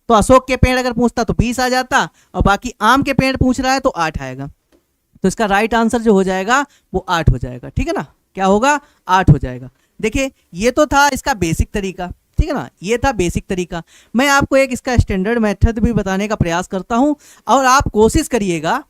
तो अशोक के पेड़ अगर पूछता तो 20 आ जाता, और बाकी आम के पेड़ पूछ रहा है तो 8 आएगा। तो इसका राइट आंसर जो हो जाएगा वो 8 हो जाएगा, ठीक है ना। क्या होगा? 8 हो जाएगा। देखिए ये तो था इसका बेसिक तरीका, ठीक है। ठीक है ना। ये था बेसिक तरीका। मैं आपको एक इसका स्टैंडर्ड मेथड भी बताने का प्रयास करता हूं और आप कोशिश करिएगा,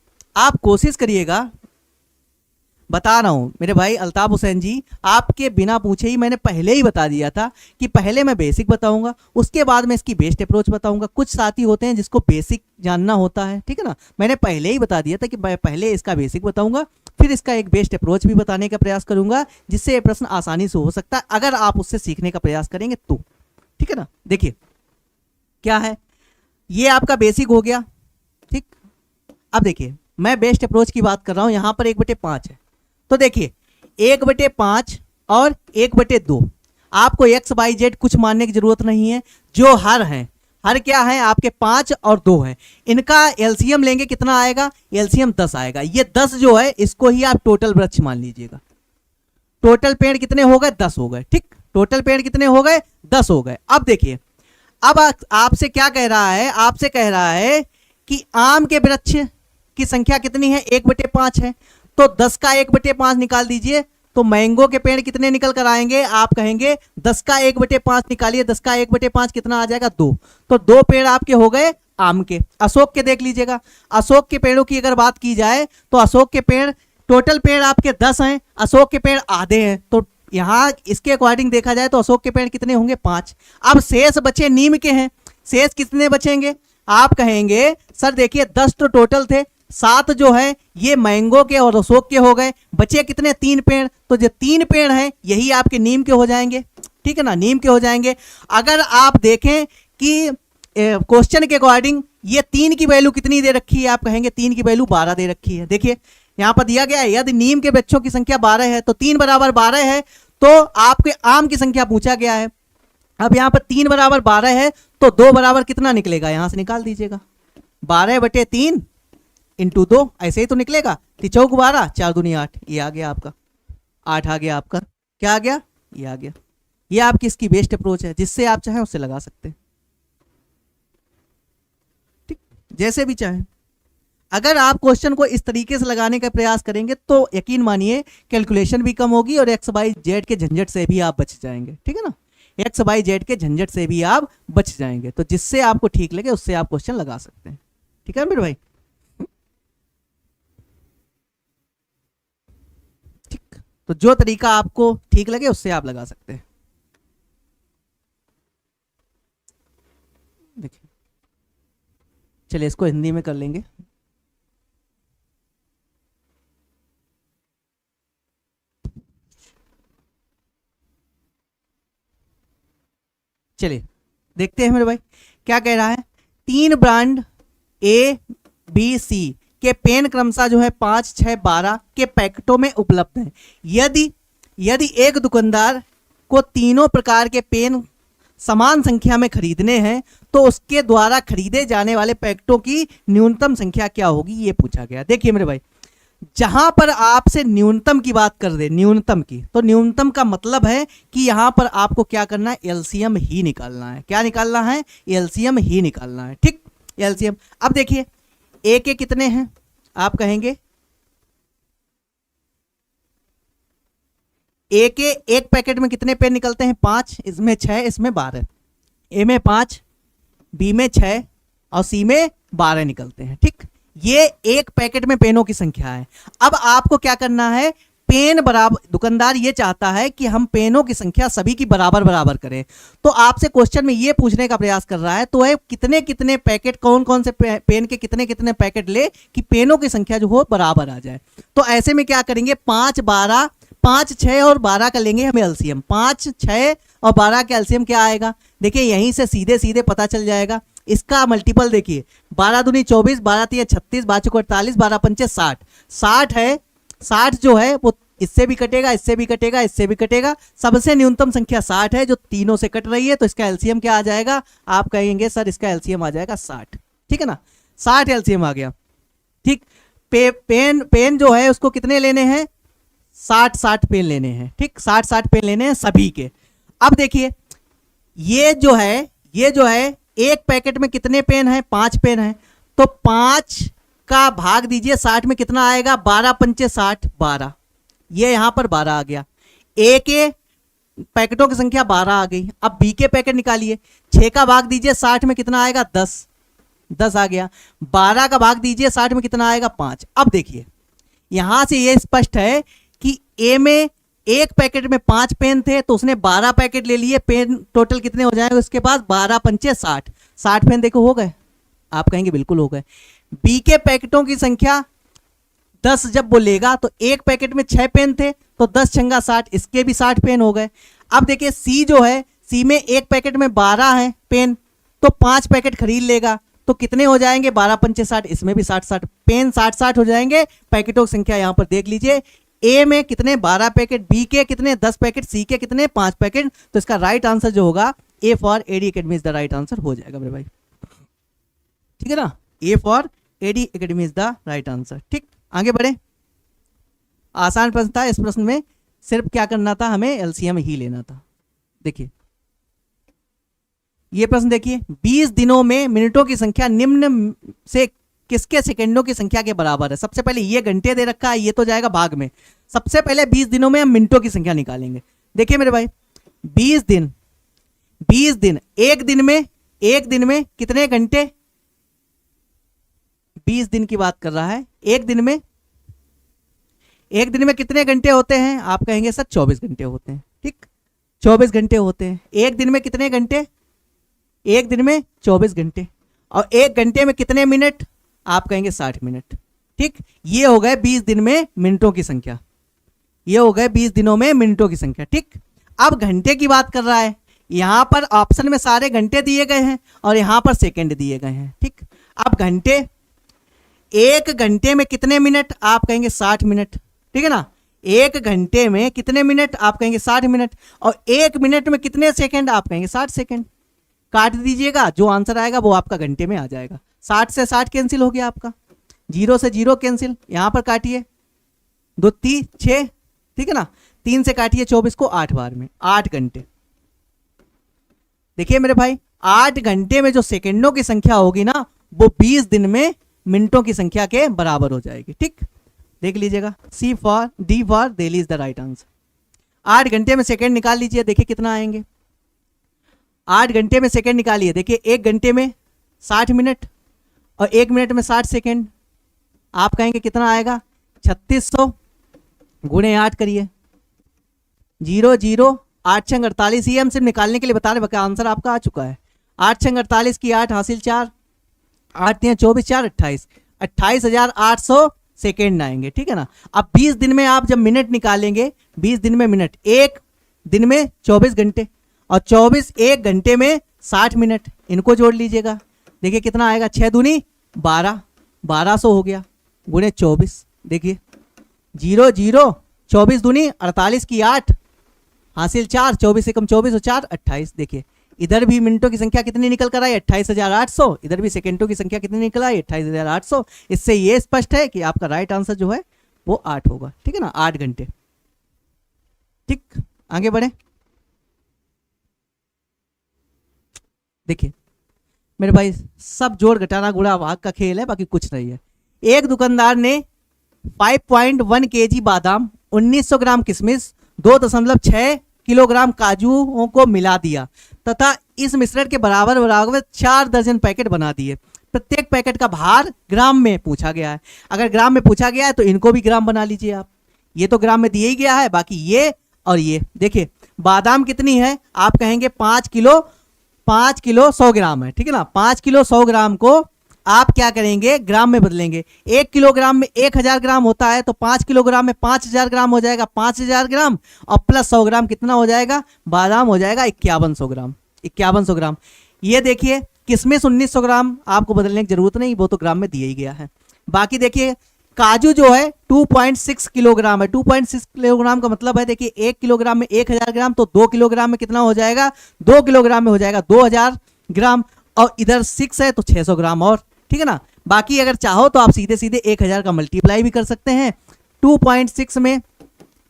बता रहा हूं मेरे भाई अल्ताफ हुसैन जी, आपके बिना पूछे ही मैंने पहले ही बता दिया था कि पहले मैं बेसिक बताऊंगा, उसके बाद मैं इसकी बेस्ड अप्रोच बताऊंगा। कुछ साथी होते हैं जिसको बेसिक जानना होता है, ठीक है ना। मैंने पहले ही बता दिया था कि मैं पहले इसका बेसिक बताऊंगा, फिर इसका एक बेस्ड अप्रोच भी बताने का प्रयास करूंगा, जिससे ये प्रश्न आसानी से हो सकता है अगर आप उससे सीखने का प्रयास करेंगे तो, ठीक है ना। देखिए क्या है, ये आपका बेसिक हो गया, ठीक। अब देखिए मैं बेस्ट अप्रोच की बात कर रहा हूं, यहां पर 1/5 है, तो देखिए 1/5 और 1/2, आपको एक्स वाई जेड कुछ मानने की जरूरत नहीं है। जो हर हैं, हर क्या है आपके 5 और 2 है, इनका एलसीएम लेंगे कितना आएगा, एलसीएम 10 आएगा। ये 10 जो है इसको ही आप टोटल वृक्ष मान लीजिएगा। टोटल पेड़ कितने हो गए, 10 हो गए, ठीक। टोटल पेड़ कितने हो गए, 10 हो गए। अब देखिए, अब आपसे क्या कह रहा है, आपसे कह रहा है कि आम के वृक्ष की संख्या कितनी है, 1/5 है, तो 10 का 1/5 निकाल दीजिए, तो मैंगो के पेड़ कितने निकल कर आएंगे, आप कहेंगे 10 का 1/5 निकालिए, 10 का 1/5 कितना आ जाएगा, 2। तो 2 पेड़ आपके हो गए आम के। अशोक के देख लीजिएगा, अशोक के पेड़ों की अगर बात की जाए तो अशोक के पेड़, टोटल पेड़ आपके 10 हैं, अशोक के पेड़ आधे हैं, तो यहां इसके अकॉर्डिंग देखा जाए तो अशोक के पेड़ कितने होंगे, 5। अब शेष बचे नीम के हैं, शेष कितने बचेंगे, आप कहेंगे सर देखिए 10 तो टोटल थे, 7 जो है ये मैंगो के और अशोक के हो गए, बचे कितने, 3 पेड़, तो जो 3 पेड़ हैं यही आपके नीम के हो जाएंगे, ठीक है ना, नीम के हो जाएंगे। अगर आप देखें कि क्वेश्चन के अकॉर्डिंग ये 3 की वैल्यू कितनी दे रखी है, आप कहेंगे 3 की वैल्यू 12 दे रखी है। देखिए यहां पर दिया गया है, यदि नीम के वृक्षों की संख्या 12 है तो 3 बराबर 12 है, तो आपके आम की संख्या पूछा गया है। अब यहां पर 3 बराबर 12 है, तो 2 बराबर कितना निकलेगा, यहां से निकाल दीजिएगा, 12/3 इंटू 2, ऐसे ही तो निकलेगा, 3 12, 4 दूनी 8, ये आ गया आपका, 8 आ गया आपका, क्या आ गया, ये आ गया। ये आपकी इसकी बेस्ट अप्रोच है, जिससे आप चाहें उससे लगा सकते हैं, ठीक, जैसे भी चाहें। अगर आप क्वेश्चन को इस तरीके से लगाने का प्रयास करेंगे तो यकीन मानिए कैलकुलेशन भी कम होगी और एक्स वाई जेड के झंझट से भी आप बच जाएंगे, ठीक है ना, एक्स वाई जेड के झंझट से भी आप बच जाएंगे। तो जिससे आपको ठीक लगे उससे आप क्वेश्चन लगा सकते हैं, ठीक है मेरे भाई, ठीक। तो जो तरीका आपको ठीक लगे उससे आप लगा सकते हैं। देखिए चलिए इसको हिंदी में कर लेंगे। चलिए देखते हैं मेरे भाई क्या कह रहा है। 3 ब्रांड ए बी सी के पेन क्रमशः जो है 5, 6, 12 के पैकेटों में उपलब्ध हैं। यदि एक दुकानदार को तीनों प्रकार के पेन समान संख्या में खरीदने हैं तो उसके द्वारा खरीदे जाने वाले पैकेटों की न्यूनतम संख्या क्या होगी, ये पूछा गया। देखिए मेरे भाई, जहां पर आपसे न्यूनतम की बात कर दे, न्यूनतम की, तो न्यूनतम का मतलब है कि यहां पर आपको क्या करना है, एलसीएम ही निकालना है। क्या निकालना है, एलसीएम ही निकालना है, ठीक, एलसीएम। अब देखिए ए के कितने हैं, आप कहेंगे ए के एक पैकेट में कितने पेन निकलते हैं, 5, इसमें 6, इसमें 12, ए में 5, बी में 6 और सी में 12 निकलते हैं, ठीक। ये एक पैकेट में पेनों की संख्या है। अब आपको क्या करना है, पेन बराबर, दुकानदार ये चाहता है कि हम पेनों की संख्या सभी की बराबर बराबर करें, तो आपसे क्वेश्चन में ये पूछने का प्रयास कर रहा है तो है कितने कितने पैकेट, कौन कौन से पेन के कितने कितने पैकेट ले कि पेनों की संख्या जो हो बराबर आ जाए। तो ऐसे में क्या करेंगे, 5, 12, 5, 6 और 12 का लेंगे हम एलसीएम। 5, 6 और 12 का एलसीएम क्या आएगा, देखिए यहीं से सीधे सीधे पता चल जाएगा। इसका मल्टीपल देखिए, 12 दूनी 24, 12 तीन 36, 12 चौके 48, 12 पंचे 60, 60 है, 60 जो है वो इससे भी कटेगा, इससे भी कटेगा, इससे भी कटेगा, सबसे न्यूनतम संख्या 60 है जो तीनों से कट रही है, तो इसका एलसीएम क्या आ जाएगा, आप कहेंगे सर इसका एलसीएम आ जाएगा 60, ठीक है ना, 60 एलसीएम आ गया, ठीक। पेन जो है उसको कितने लेने हैं, 60 पेन लेने हैं, ठीक, 60 पेन लेने हैं सभी के। अब देखिए ये जो है एक पैकेट में कितने पेन हैं, 5 पेन हैं, तो 5 का भाग दीजिए 60 में कितना आएगा, 12 पंचे 60, 12, ये यहां पर 12 आ गया। ए के पैकेटों की संख्या 12 आ गई। अब बी के पैकेट निकालिए, 6 का भाग दीजिए 60 में कितना आएगा 10, 10 आ गया। 12 का भाग दीजिए 60 में कितना आएगा 5। अब देखिए यहां से ये स्पष्ट है कि ए में एक पैकेट में 5 पेन थे तो उसने 12 पैकेट ले लिए। पेन टोटल कितने हो जाएंगे उसके पास, 12 पंचे 60, 60 पेन देखो हो गए, आप कहेंगे बिल्कुल हो गए। बी के पैकेटों की संख्या 10 जब बोलेगा तो एक पैकेट में 6 पेन थे तो 10 छंगा 60, इसके भी 60 पेन हो गए। अब देखिए सी जो है, सी में एक पैकेट में 12 है पेन तो 5 पैकेट खरीद लेगा तो कितने हो जाएंगे 12 पंचे 60, इसमें भी 60 60 पेन 60 60 हो जाएंगे। पैकेटों की संख्या यहां पर देख लीजिए, ए में कितने 12 पैकेट, बी के कितने 10 पैकेट, सी के कितने 5 पैकेट। तो इसका राइट आंसर जो होगा A for AD academy is the right answer हो जाएगा मेरे भाई, ठीक है ना। A for AD academy is the right answer. ठीक, आगे बढ़े। आसान प्रश्न था, इस प्रश्न में सिर्फ क्या करना था, हमें एलसीएम ही लेना था। देखिए ये प्रश्न देखिए, 20 दिनों में मिनटों की संख्या निम्न से किसके सेकंडों की संख्या के बराबर है। सबसे पहले ये घंटे दे रखा है, ये तो जाएगा भाग में। सबसे पहले 20 दिनों में हम मिनटों की संख्या निकालेंगे। देखिए मेरे भाई 20 दिन, 20 दिन, एक दिन में कितने घंटे, 20 दिन की बात कर रहा है। एक दिन में कितने घंटे होते हैं, आप कहेंगे सर 24 घंटे होते हैं। ठीक, 24 घंटे होते हैं। एक दिन में कितने घंटे, एक दिन में 24 घंटे। और एक घंटे में कितने मिनट, आप कहेंगे 60 मिनट। ठीक, ये हो गए 20 दिन में मिनटों की संख्या, ये हो गए 20 दिनों में मिनटों की संख्या। ठीक, अब घंटे की बात कर रहा है, यहां पर ऑप्शन में सारे घंटे दिए गए हैं और यहां पर सेकंड दिए गए हैं। ठीक, अब घंटे, एक घंटे में कितने मिनट, आप कहेंगे 60 मिनट। ठीक है ना, एक घंटे में कितने मिनट, आप कहेंगे 60 मिनट। और एक मिनट में कितने सेकंड, आप कहेंगे 60 सेकंड। काट दीजिएगा, जो आंसर आएगा वो आपका घंटे में आ जाएगा। 60 से 60 कैंसिल हो गया आपका, 0 से 0 कैंसिल, यहां पर काटिए 2 3 6, ठीक है ना, 3 से काटिए 24 को 8 बार में, 8 घंटे। देखिए मेरे भाई 8 घंटे में जो सेकंडों की संख्या होगी ना वो 20 दिन में मिनटों की संख्या के बराबर हो जाएगी। ठीक, देख लीजिएगा, C for D for Delhi is the right answer. 8 घंटे में सेकंड निकाल लीजिए, देखिए कितना आएंगे। 8 घंटे में सेकंड निकालिए, देखिए एक घंटे में 60 मिनट और एक मिनट में 60 सेकंड, आप कहेंगे कितना आएगा 3600 गुणे 8 करिए, 0 0 8 छंग 48। ये हम सिर्फ निकालने के लिए बता रहे, बाकी आंसर आपका आ चुका है। 8 छंग 48 की 8 हासिल 4, 8 3 24 4 28, 28,800 सेकेंड आएंगे। ठीक है ना। अब 20 दिन में आप जब मिनट निकालेंगे, 20 दिन में मिनट, एक दिन में 24 घंटे और 24 एक घंटे में 60 मिनट, इनको जोड़ लीजिएगा, देखिए कितना आएगा, 6 दूनी 12, 1200 हो गया गुणे 24। देखिए 0 0 24 दूनी 48 की 8 हासिल 4, 24 एकम 24 और 4 28। देखिए इधर भी मिनटों की संख्या कितनी निकल कर आई 28,800, इधर भी सेकंडों की संख्या कितनी निकल आई 28,800। इससे ये स्पष्ट है कि आपका राइट आंसर जो है वो 8 होगा। ठीक है ना, 8 घंटे। ठीक, आगे बढ़े। देखिए मेरे भाई सब जोड़ घटाना गुणा भाग का खेल है, बाकी कुछ नहीं है। एक दुकानदार ने 5.1 kg बादाम, 1900 ग्राम किशमिश, 2.6 किलोग्राम काजुओं को मिला दिया तथा इस मिश्रण के बराबर बराबर 4 दर्जन पैकेट बना दिए। प्रत्येक पैकेट का भार ग्राम में पूछा गया है। अगर ग्राम में पूछा गया है तो इनको भी ग्राम बना लीजिए आप, ये तो ग्राम में दिया ही गया है, बाकी ये और ये। देखिए बादाम कितनी है, आप कहेंगे 5 किलो 100 ग्राम है। ठीक है ना, 5 किलो 100 ग्राम को आप क्या करेंगे, ग्राम में बदलेंगे। 1 किलोग्राम में 1000 ग्राम होता है तो 5 किलोग्राम में 5000 ग्राम हो जाएगा, 5000 ग्राम और प्लस 100 ग्राम कितना हो जाएगा, बादाम हो जाएगा 5100 ग्राम, 5100 ग्राम। ये देखिए किशमिश 1900 ग्राम, आपको बदलने की जरूरत नहीं, वो तो ग्राम में दिया ही गया है। बाकी देखिए काजू जो है 2.6 किलोग्राम है। 2.6 किलोग्राम का मतलब है, देखिए 1 किलोग्राम में 1000 ग्राम तो 2 किलोग्राम में कितना हो जाएगा, 2 किलोग्राम में हो जाएगा 2000 ग्राम और इधर 6 है तो 600 ग्राम और। ठीक है ना, बाकी अगर चाहो तो आप सीधे सीधे 1000 का मल्टीप्लाई भी कर सकते हैं। 2.6 में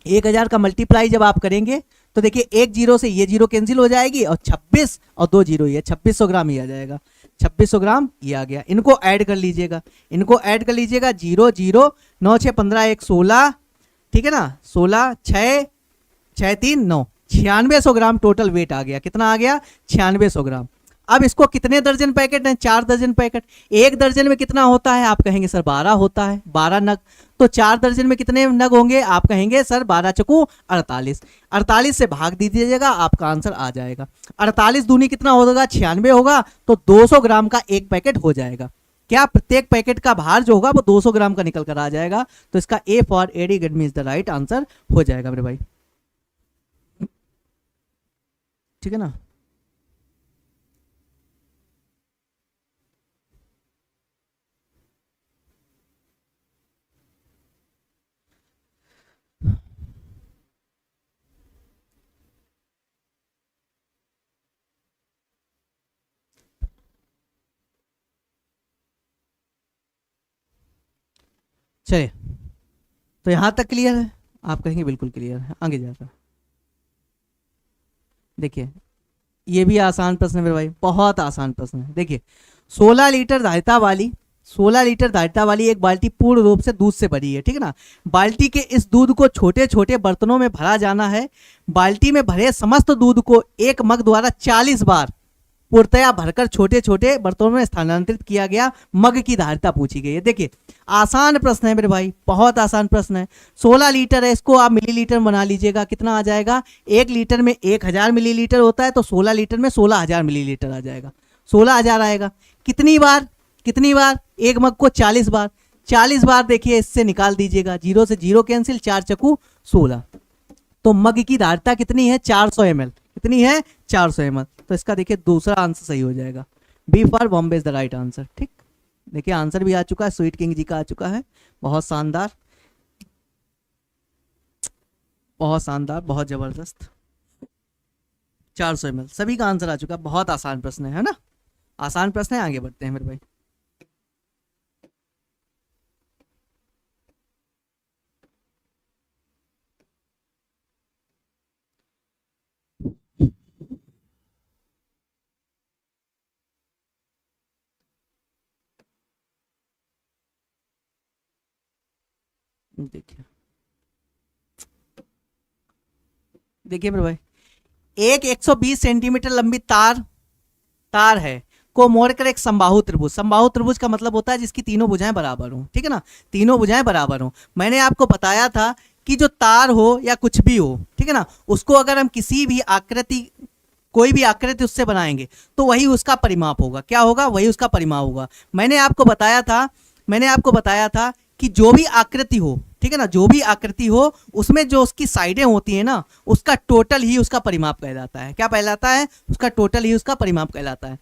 1000 का मल्टीप्लाई जब आप करेंगे तो देखिए एक जीरो से ये जीरो कैंसिल हो जाएगी और 26 और 2 जीरो ये 2600 ग्राम ही आ जाएगा, 2600 ग्राम ये आ गया। इनको ऐड कर लीजिएगा, इनको ऐड कर लीजिएगा, 0 0 9 6 15 1 16, ठीक है ना, 16 6 6 3 9, 9600 ग्राम टोटल वेट आ गया। कितना आ गया? 9600 ग्राम। अब इसको कितने दर्जन पैकेट हैं? 4 दर्जन पैकेट। एक दर्जन में कितना होता है? आप कहेंगे सर 12 होता है, 12 नग। तो 4 दर्जन में कितने नग होंगे? आप कहेंगे सर 12 चकू 48। 48 से भाग दे दीजिएगा, आपका आंसर आ जाएगा। 48 दूनी कितना होगा? 96 होगा, तो 200 ग्राम का एक पैकेट हो जाएगा। क्या प्रत्येक पैकेट का भार जो होगा वो 200 ग्राम का निकल कर आ जाएगा। तो इसका ए फॉर एडिगेट मीन्स द राइट आंसर हो जाएगा मेरे भाई। ठीक है ना? चलिए, तो यहां तक क्लियर है? आप कहेंगे बिल्कुल क्लियर है। आगे जाकर देखिए, ये भी आसान प्रश्न है मेरे भाई, बहुत आसान प्रश्न है। देखिए, 16 लीटर धारिता वाली 16 लीटर धारिता वाली एक बाल्टी पूर्ण रूप से दूध से भरी है। ठीक है ना? बाल्टी के इस दूध को छोटे छोटे बर्तनों में भरा जाना है। बाल्टी में भरे समस्त दूध को एक मग द्वारा 40 बार पूर्णतया भरकर छोटे छोटे बर्तनों में स्थानांतरित किया गया। मग की धारिता पूछी गई है। देखिए, आसान प्रश्न है मेरे भाई, बहुत आसान प्रश्न है। 16 लीटर है, इसको आप मिलीलीटर बना लीजिएगा। कितना आ जाएगा? 1 लीटर में 1000 मिलीलीटर होता है, तो 16 लीटर में 16000 मिलीलीटर आ जाएगा। 16000 आएगा। कितनी बार? कितनी बार? एक मग को 40 बार। 40 बार देखिए, इससे निकाल दीजिएगा, 0 से 0 कैंसिल, 4 चकू 16। तो मग की धारिता कितनी है? 400 ml। कितनी है? 400 ml। तो इसका देखिए दूसरा आंसर सही हो जाएगा। B for Bombay is the right answer. ठीक, देखिए आंसर भी आ चुका है, स्वीट किंग जी का आ चुका है। बहुत शानदार, बहुत शानदार, बहुत जबरदस्त। 400 ml सभी का आंसर आ चुका है। बहुत आसान प्रश्न है ना? आसान प्रश्न है। आगे बढ़ते हैं मेरे भाई। देखिए, देखिए मेरे भाई, एक 120 सेंटीमीटर लंबी तार है को मोड़कर एक समबाहु त्रिभुज। समबाहु त्रिभुज का मतलब होता है जिसकी तीनों भुजाएं बराबर हो। ठीक है ना? तीनों भुजाएं बराबर हो। मैंने आपको बताया था कि जो तार हो या कुछ भी हो, ठीक है ना, उसको अगर हम किसी भी आकृति, कोई भी आकृति उससे बनाएंगे तो वही उसका परिमाप होगा। क्या होगा? वही उसका परिमाप होगा। मैंने आपको बताया था कि जो भी आकृति हो, ठीक है ना, जो भी आकृति हो उसमें जो उसकी साइडें होती है ना, उसका टोटल ही उसका परिमाप कहलाता है। क्या कहलाता है? उसका टोटल ही उसका परिमाप कहलाता है।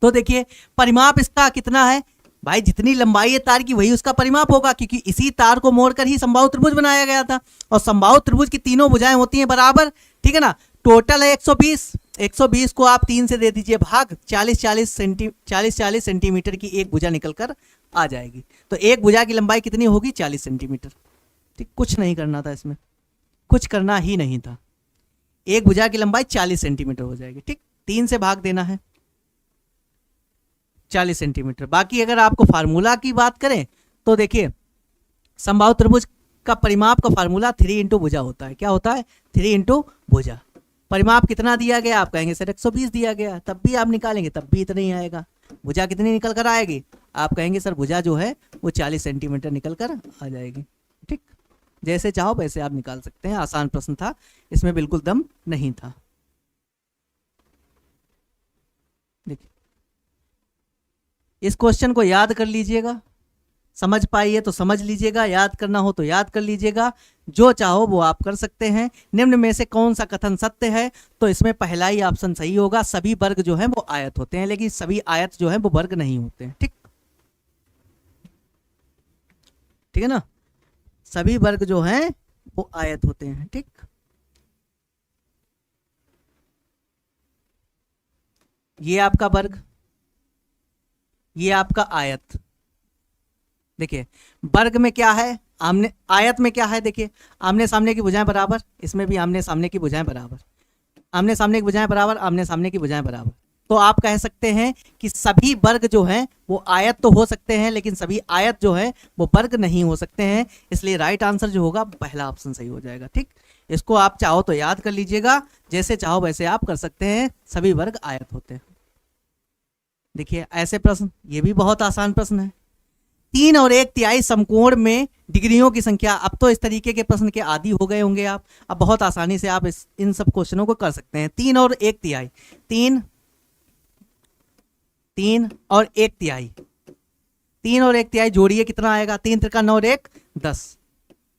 तो देखिए, परिमाप इसका कितना है भाई? जितनी लंबाई है तार की वही उसका परिमाप होगा, क्योंकि इसी तार को मोड़कर ही समबाहु त्रिभुज बनाया गया था। और समबाहु त्रिभुज की तीनों भुजाएं होती हैं बराबर। ठीक है ना? टोटल है 120। 120 को आप 3 से दे दीजिए भाग, 40 सेंटीमीटर की एक भुजा निकल कर आ जाएगी। तो एक भुजा की लंबाई कितनी होगी? 40 सेंटीमीटर। ठीक, कुछ नहीं करना था इसमें, कुछ करना ही नहीं था। एक भुजा की लंबाई 40 सेंटीमीटर हो जाएगी। ठीक, 3 से भाग देना है, 40 सेंटीमीटर। बाकी अगर आपको फार्मूला की बात करें तो देखिए, समबाहु त्रिभुज का परिमाप का फार्मूला 3 इंटू भुजा होता है। क्या होता है? 3 इंटू भुजा। परिमाप कितना दिया गया? आप कहेंगे सर 120 दिया गया, तब भी आप निकालेंगे तब भी इतना ही आएगा। भुजा कितनी निकल कर आएगी? आप कहेंगे सर भुजा जो है वो 40 सेंटीमीटर निकल कर आ जाएगी। ठीक, जैसे चाहो वैसे आप निकाल सकते हैं। आसान प्रश्न था, इसमें बिल्कुल दम नहीं था। देखिए, इस क्वेश्चन को याद कर लीजिएगा, समझ पाइए तो समझ लीजिएगा, याद करना हो तो याद कर लीजिएगा, जो चाहो वो आप कर सकते हैं। निम्न में से कौन सा कथन सत्य है? तो इसमें पहला ही ऑप्शन सही होगा। सभी वर्ग जो हैं वो आयत होते हैं, लेकिन सभी आयत जो हैं वो वर्ग नहीं होते हैं। ठीक, ठीक है ना? सभी वर्ग जो हैं वो आयत होते हैं। ठीक, ये आपका वर्ग, ये आपका आयत। देखिए, वर्ग में क्या है? आमने, आयत में क्या है? देखिए, आमने सामने की भुजाएं बराबर, इसमें भी आमने सामने की भुजाएं बराबर, आमने सामने की भुजाएं बराबर, आमने सामने की भुजाएं बराबर। तो आप कह सकते हैं कि सभी वर्ग जो हैं वो आयत तो हो सकते हैं, लेकिन सभी आयत जो है वो वर्ग नहीं हो सकते हैं। इसलिए राइट आंसर जो होगा पहला ऑप्शन सही हो जाएगा। ठीक, इसको आप चाहो तो याद कर लीजिएगा, जैसे चाहो वैसे आप कर सकते हैं, सभी वर्ग आयत होते हैं। देखिए ऐसे प्रश्न, ये भी बहुत आसान प्रश्न है। 3 और 1/3 समकोण में डिग्रियों की संख्या। अब तो इस तरीके के प्रश्न के आदी हो गए होंगे आप, अब बहुत आसानी से आप इन सब क्वेश्चनों को कर सकते हैं। 3 और 1/3, 3 और 1/3, 3 और 1/3 जोड़िए कितना आएगा? 3 त्रिका 9 और 1 10,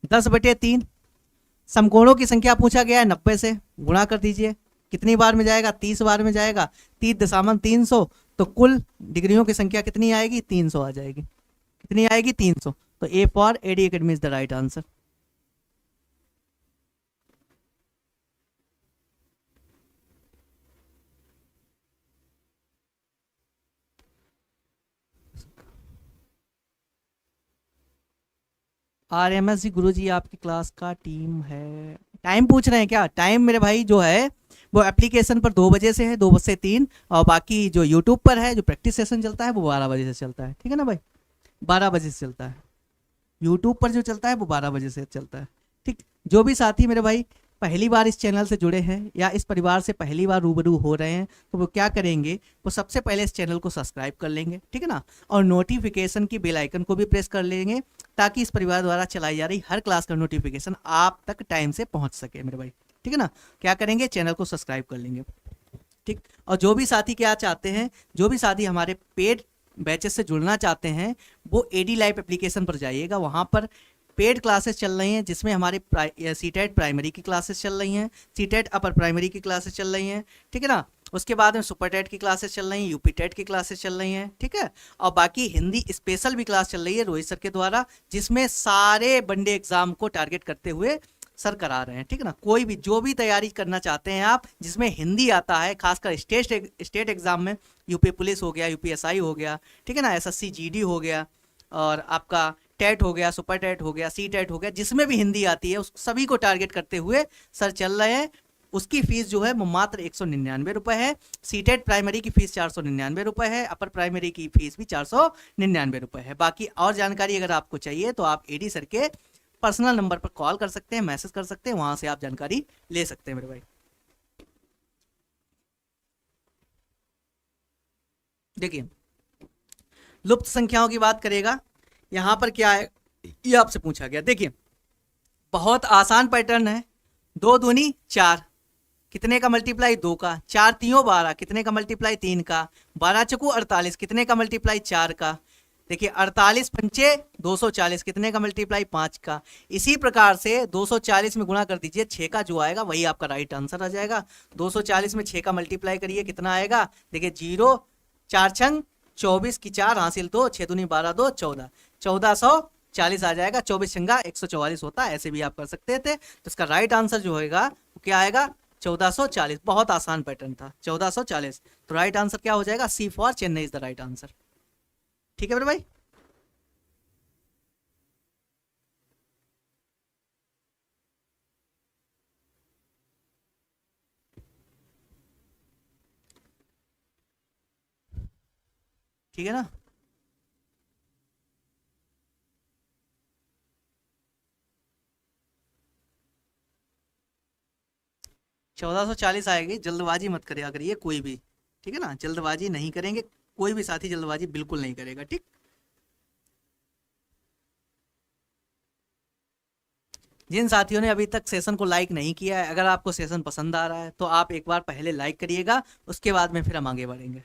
10/3। समकोणों की संख्या पूछा गया है, 90 से गुणा कर दीजिए, कितनी बार में जाएगा? 30 बार में जाएगा। 30 दशामलव 300, तो कुल डिग्रियों की संख्या कितनी आएगी? 300 आ जाएगी। कितनी आएगी? 300। तो A for AD academy is the right answer. RMS ji, Guru ji आपकी क्लास का टीम है, टाइम पूछ रहे हैं क्या? टाइम मेरे भाई जो है वो एप्लीकेशन पर 2 बजे से है, 2 से 3, और बाकी जो यूट्यूब पर है, जो प्रैक्टिस सेशन चलता है वो 12 बजे से चलता है। ठीक है ना भाई, 12 बजे से चलता है। यूट्यूब पर जो चलता है वो 12 बजे से चलता है। ठीक, जो भी साथी मेरे भाई पहली बार इस चैनल से जुड़े हैं या इस परिवार से पहली बार रूबरू हो रहे हैं, तो वो क्या करेंगे, वो सबसे पहले इस चैनल को सब्सक्राइब कर लेंगे। ठीक है ना, और नोटिफिकेशन की बेल आइकन को भी प्रेस कर लेंगे, ताकि इस परिवार द्वारा चलाई जा रही हर क्लास का नोटिफिकेशन आप तक टाइम से पहुंच सके मेरे भाई। ठीक है ना, क्या करेंगे, चैनल को सब्सक्राइब कर लेंगे। ठीक, और जो भी साथी क्या चाहते हैं, जो भी साथी हमारे पेड बैचेस से जुड़ना चाहते हैं, वो एडी लाइव एप्लीकेशन पर जाइएगा। वहाँ पर पेड क्लासेस चल रही हैं, जिसमें हमारे सीटेट प्राइमरी की क्लासेस चल रही हैं, सीटेट अपर प्राइमरी की क्लासेस चल रही हैं। ठीक है ना, उसके बाद में सुपर टेट की क्लासेस चल रही हैं, यूपी टेट की क्लासेस चल रही हैं। ठीक है, और बाकी हिंदी स्पेशल भी क्लास चल रही है रोहित सर के द्वारा, जिसमें सारे वनडे एग्जाम को टारगेट करते हुए सर करा रहे हैं। ठीक है ना, कोई भी जो भी तैयारी करना चाहते हैं आप, जिसमें हिंदी आता है, खासकर स्टेट एग्जाम में, यूपी पुलिस हो गया, यूपीएसआई हो गया, ठीक है ना, एसएससी जीडी हो गया, और आपका टेट हो गया, सुपर टेट हो गया, सी टेट हो गया, जिसमें भी हिंदी आती है उस सभी को टारगेट करते हुए सर चल रहे हैं। उसकी फीस जो है वो मात्र 199 रुपये है। सीटेट प्राइमरी की फीस 499 रुपये है, अपर प्राइमरी की फीस भी 499 रुपये है। बाकी और जानकारी अगर आपको चाहिए तो आप एडी सर के पर्सनल नंबर पर कॉल कर सकते हैं, मैसेज कर सकते हैं, वहां से आप जानकारी ले सकते हैं मेरे भाई। देखिए, लुप्त संख्याओं की बात करेगा, यहां पर क्या है ये आपसे पूछा गया। देखिए बहुत आसान पैटर्न है, 2 दूनी 4, कितने का मल्टीप्लाई? 2 का। 4 तीयों 12, कितने का मल्टीप्लाई? 3 का। 12 चकू 48, कितने का मल्टीप्लाई? 4 का। देखिए 48 पंचे 240, कितने का मल्टीप्लाई? 5 का। इसी प्रकार से 240 में गुणा कर दीजिए, 6 का जो आएगा वही आपका राइट आंसर आ जाएगा। 240 में 6 का मल्टीप्लाई करिए, कितना आएगा? देखिए 0 4 छंग 24 की 4 हासिल 2, 6 दूनी 12 2 14, 1440 आ जाएगा। 24 छंगा 144 होता है, ऐसे भी आप कर सकते थे। तो इसका राइट आंसर जो होगा वो क्या आएगा? 1440। बहुत आसान पैटर्न था, 1440। तो राइट आंसर क्या हो जाएगा? C for Chennai is the right answer. ठीक है मेरे भाई, ठीक है ना। 1440 आएगी। जल्दबाजी मत करिए करिए कोई भी, ठीक है ना, जल्दबाजी नहीं करेंगे, कोई भी साथी जल्दबाजी बिल्कुल नहीं करेगा। ठीक, जिन साथियों ने अभी तक सेशन को लाइक नहीं किया है, अगर आपको सेशन पसंद आ रहा है तो आप एक बार पहले लाइक करिएगा, उसके बाद में फिर हम आगे बढ़ेंगे।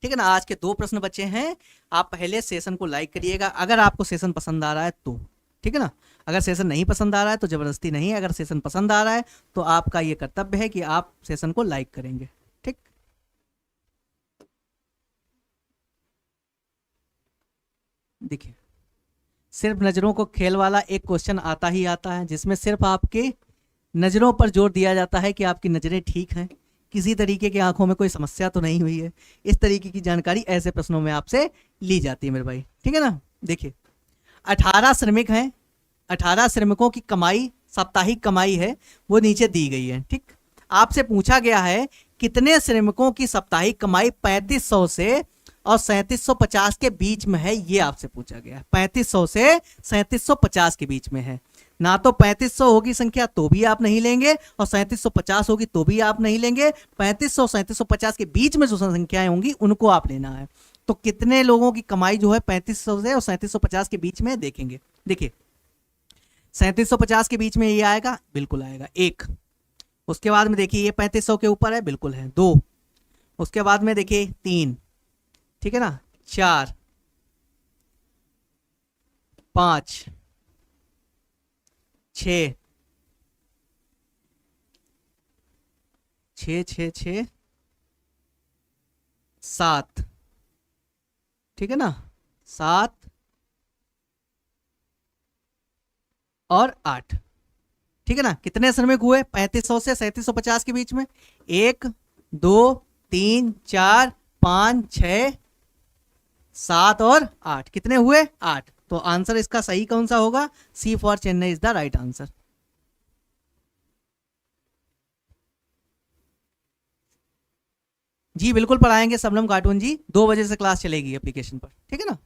ठीक है ना, आज के 2 प्रश्न बचे हैं, आप पहले सेशन को लाइक करिएगा अगर आपको सेशन पसंद आ रहा है तो। ठीक है ना, अगर सेशन नहीं पसंद आ रहा है तो जबरदस्ती नहीं है, अगर सेशन पसंद आ रहा है तो आपका ये कर्तव्य है कि आप सेशन को लाइक करेंगे। ठीक, देखिए सिर्फ नज़रों को खेल वाला एक क्वेश्चन आता ही आता है, जिसमें सिर्फ आपके नज़रों पर जोर दिया जाता है कि आपकी नज़रें ठीक हैं, किसी तरीके की आंखों में कोई समस्या तो नहीं हुई है। इस तरीके की जानकारी ऐसे प्रश्नों में आपसे ली जाती है मेरे भाई। ठीक है ना, देखिए 18 श्रमिक हैं, 18 श्रमिकों की कमाई, साप्ताहिक कमाई है वो नीचे दी गई है। ठीक, आपसे पूछा गया है कितने श्रमिकों की साप्ताहिक कमाई 3500 से और 3750 के बीच में है, ये आपसे पूछा गया है। 3500 से 3750 के बीच में है। ना तो 3500 होगी संख्या तो भी आप नहीं लेंगे, और 3750 होगी तो भी आप नहीं लेंगे। 3500 3750 के बीच में जो संख्याएं होंगी उनको आप लेना है। तो कितने लोगों की कमाई जो है 3500 से और 3750 के बीच में देखेंगे। देखिए 3750 के बीच में ये आएगा, बिल्कुल आएगा, 1। उसके बाद में देखिए ये 3500 के ऊपर है, बिल्कुल है, 2। उसके बाद में देखिए 3, ठीक है ना, 4, 5, 6, 7, ठीक है ना, 7 और 8, ठीक है ना। कितने श्रमिक हुए 3500 से 3750 के बीच में? 1 2 3 4 5 6 7 और 8। कितने हुए? 8। तो आंसर इसका सही कौन सा होगा? C for Chennai is the right answer. जी बिल्कुल पढ़ाएंगे सबनम कार्टून जी, 2 बजे से क्लास चलेगी एप्लीकेशन पर, ठीक है ना।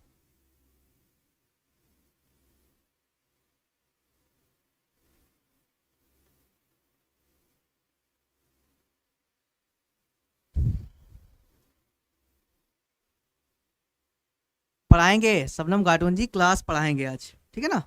पढ़ाएंगे सबनम कार्टून जी, क्लास पढ़ाएंगे आज, ठीक है ना।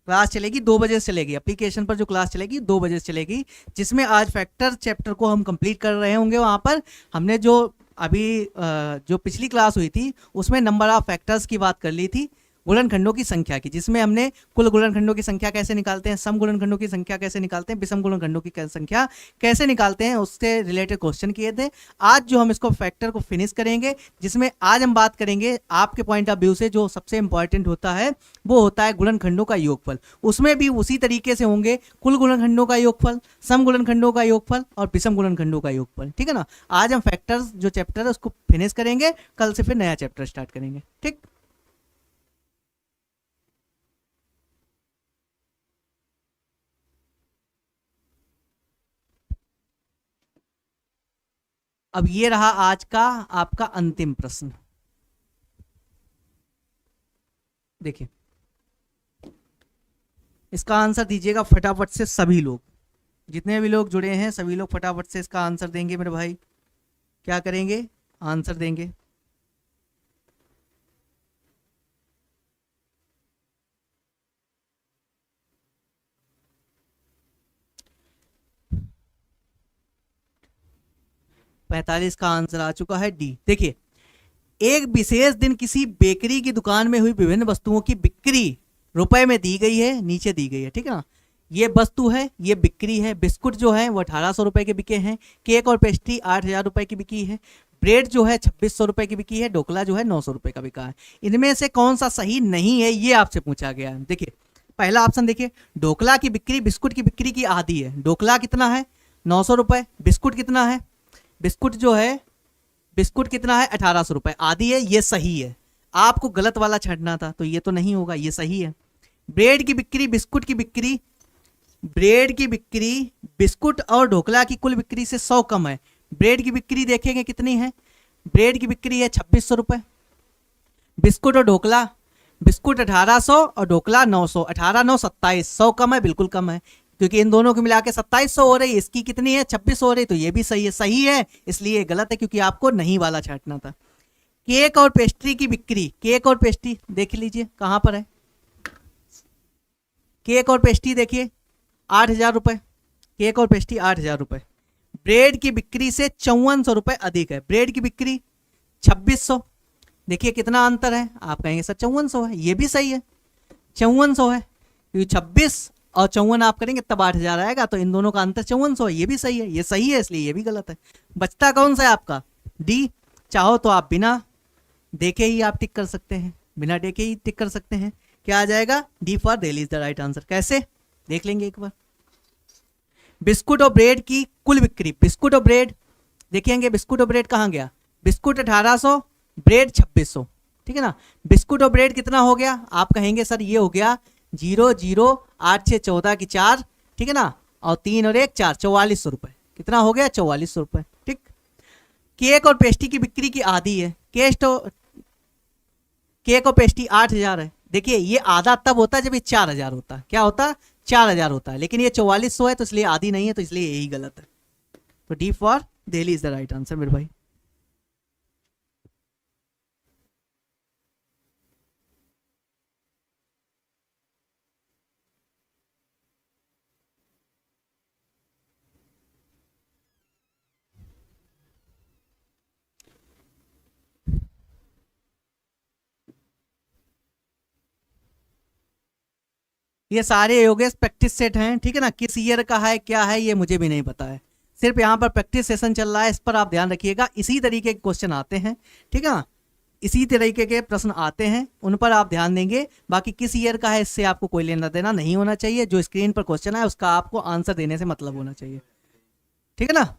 क्लास चलेगी 2 बजे से चलेगी, एप्लीकेशन पर जो क्लास चलेगी 2 बजे से चलेगी, जिसमें आज फैक्टर चैप्टर को हम कंप्लीट कर रहे होंगे। वहाँ पर हमने जो अभी जो पिछली क्लास हुई थी उसमें नंबर ऑफ फैक्टर्स की बात कर ली थी, गुणनखंडों की संख्या की, जिसमें हमने कुल गुणनखंडों की संख्या कैसे निकालते हैं, सम गुणनखंडों की संख्या कैसे निकालते हैं, विषम गुणनखंडों की संख्या कैसे निकालते हैं, उससे रिलेटेड क्वेश्चन किए थे। आज जो हम इसको फैक्टर को फिनिश करेंगे, जिसमें आज हम बात करेंगे आपके पॉइंट ऑफ व्यू से जो सबसे इंपॉर्टेंट होता है वो होता है गुणनखंडों का योगफल। उसमें भी उसी तरीके से होंगे कुल गुणनखंडों का योगफल, सम गुणनखंडों का योगफल और विषम गुणनखंडों का योगफल, ठीक है ना। आज हम फैक्टर्स जो चैप्टर है उसको फिनिश करेंगे, कल से फिर नया चैप्टर स्टार्ट करेंगे, ठीक। अब ये रहा आज का आपका अंतिम प्रश्न। देखिए इसका आंसर दीजिएगा फटाफट से सभी लोग, जितने भी लोग जुड़े हैं सभी लोग फटाफट से इसका आंसर देंगे मेरे भाई। क्या करेंगे? आंसर देंगे। पैंतालीस का आंसर आ चुका है डी। देखिए एक विशेष दिन किसी बेकरी की दुकान में हुई विभिन्न वस्तुओं की बिक्री रुपए में दी गई है, नीचे दी गई है, ठीक है ना। ये वस्तु है, ये बिक्री है। बिस्कुट जो है वो 1800 रुपए के बिके हैं, केक और पेस्ट्री 8000 रुपए की बिकी है, ब्रेड जो है 2600 रुपए की बिकी है, ढोकला जो है 900 रुपए का बिका है। इनमें से कौन सा सही नहीं है ये आपसे पूछा गया है। देखिए पहला ऑप्शन देखिए, ढोकला की बिक्री बिस्कुट की बिक्री की आधी है। ढोकला कितना है? 900 रुपए। बिस्कुट कितना है? बिस्कुट जो है बिस्कुट कितना है? 1800 रुपए, आधी है, ये सही है। आपको गलत वाला छांटना था तो ये तो नहीं होगा, ये सही है। ब्रेड की बिक्री बिस्कुट की बिक्री, ब्रेड की बिक्री बिस्कुट और ढोकला की कुल बिक्री से 100 कम है। ब्रेड की बिक्री देखेंगे कितनी है? ब्रेड की बिक्री है 2600 रुपए। बिस्कुट और ढोकला, बिस्कुट 1800 और ढोकला 900, 18 9 27, 100 कम है, बिल्कुल कम है, क्योंकि इन दोनों को मिला के 2700 हो रही, इसकी कितनी है? 2600 हो रही, तो ये भी सही है। सही है इसलिए गलत है क्योंकि आपको नहीं वाला छांटना था। केक और पेस्ट्री की बिक्री, केक और पेस्ट्री देख लीजिए कहां पर है। केक और पेस्ट्री देखिए 8000 रुपए, केक और पेस्ट्री 8000 रुपए। ब्रेड की बिक्री से 5400 रुपए अधिक है, ब्रेड की बिक्री 2600। देखिए कितना अंतर है, आप कहेंगे सर 5400 है, ये भी सही है, 5400 है, क्योंकि 26 और 54 आप करेंगे तब 8000 आएगा, तो इन दोनों का अंतर 5400 है, ये भी सही है, ये सही है, इसलिए ये भी गलत है। बचता कौन सा है आपका? डी। चाहो तो आप बिना देखे ही आप टिक कर सकते हैं, बिना देखे ही टिक कर सकते हैं। क्या आ जाएगा? D for Delhi is the right answer. कैसे देख लेंगे एक बार। बिस्कुट और ब्रेड की कुल बिक्री, बिस्कुट और ब्रेड देखेंगे, बिस्कुट और ब्रेड कहाँ गया? बिस्कुट 1800, ब्रेड 2600, ठीक है ना। बिस्कुट और ब्रेड कितना हो गया? आप कहेंगे सर ये हो गया 0 0 8 6 14 की 4, ठीक है ना, और 3 और 1 4, 4400 रुपए। कितना हो गया? 4400 रुपए, ठीक है। केक और पेस्ट्री की बिक्री की आधी है। केक और पेस्ट्री 8,000 है। देखिए ये आधा तब होता है जब ये 4,000 होता है। क्या होता? 4,000 होता है, लेकिन ये 4400 है तो इसलिए आधी नहीं है, तो इसलिए यही गलत है। तो D for Delhi is the right answer मेरे भाई। ये सारे योगेश प्रैक्टिस सेट हैं, ठीक है ना। किस ईयर का है क्या है ये मुझे भी नहीं पता है, सिर्फ यहाँ पर प्रैक्टिस सेशन चल रहा है, इस पर आप ध्यान रखिएगा। इसी तरीके के क्वेश्चन आते हैं, ठीक है ना, इसी तरीके के प्रश्न आते हैं, उन पर आप ध्यान देंगे। बाकी किस ईयर का है इससे आपको कोई लेना देना नहीं होना चाहिए। जो स्क्रीन पर क्वेश्चन है उसका आपको आंसर देने से मतलब होना चाहिए, ठीक है ना।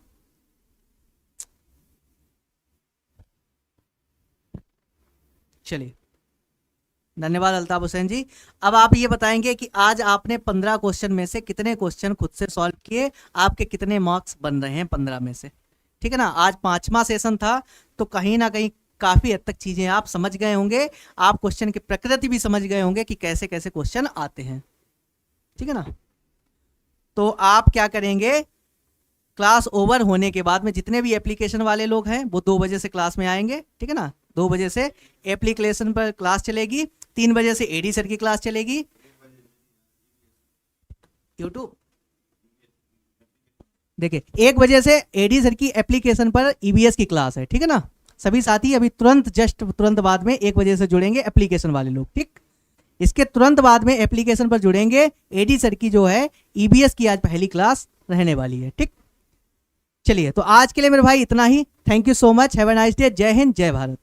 चलिए, धन्यवाद अल्ताफ हुसैन जी। अब आप ये बताएंगे कि आज आपने 15 क्वेश्चन में से कितने क्वेश्चन खुद से सॉल्व किए, आपके कितने मार्क्स बन रहे हैं 15 में से, ठीक है ना। आज 5वां सेशन था, तो कहीं ना कहीं काफ़ी हद तक चीज़ें आप समझ गए होंगे, आप क्वेश्चन की प्रकृति भी समझ गए होंगे कि कैसे कैसे क्वेश्चन आते हैं, ठीक है ना। तो आप क्या करेंगे, क्लास ओवर होने के बाद में जितने भी एप्लीकेशन वाले लोग हैं वो 2 बजे से क्लास में आएंगे, ठीक है ना। 2 बजे से एप्लीकेशन पर क्लास चलेगी, 3 बजे से एडी सर की क्लास चलेगी यूट्यूब। देखिए 1 बजे से एडी सर की एप्लीकेशन पर ईबीएस की क्लास है, ठीक है ना। सभी साथी अभी तुरंत बाद में 1 बजे से जुड़ेंगे एप्लीकेशन वाले लोग, ठीक। इसके तुरंत बाद में एप्लीकेशन पर जुड़ेंगे एडी सर की जो है ईबीएस की आज पहली क्लास रहने वाली है, ठीक। चलिए, तो आज के लिए मेरे भाई इतना ही। Thank you so much, have a nice day. जय हिंद, जय भारत।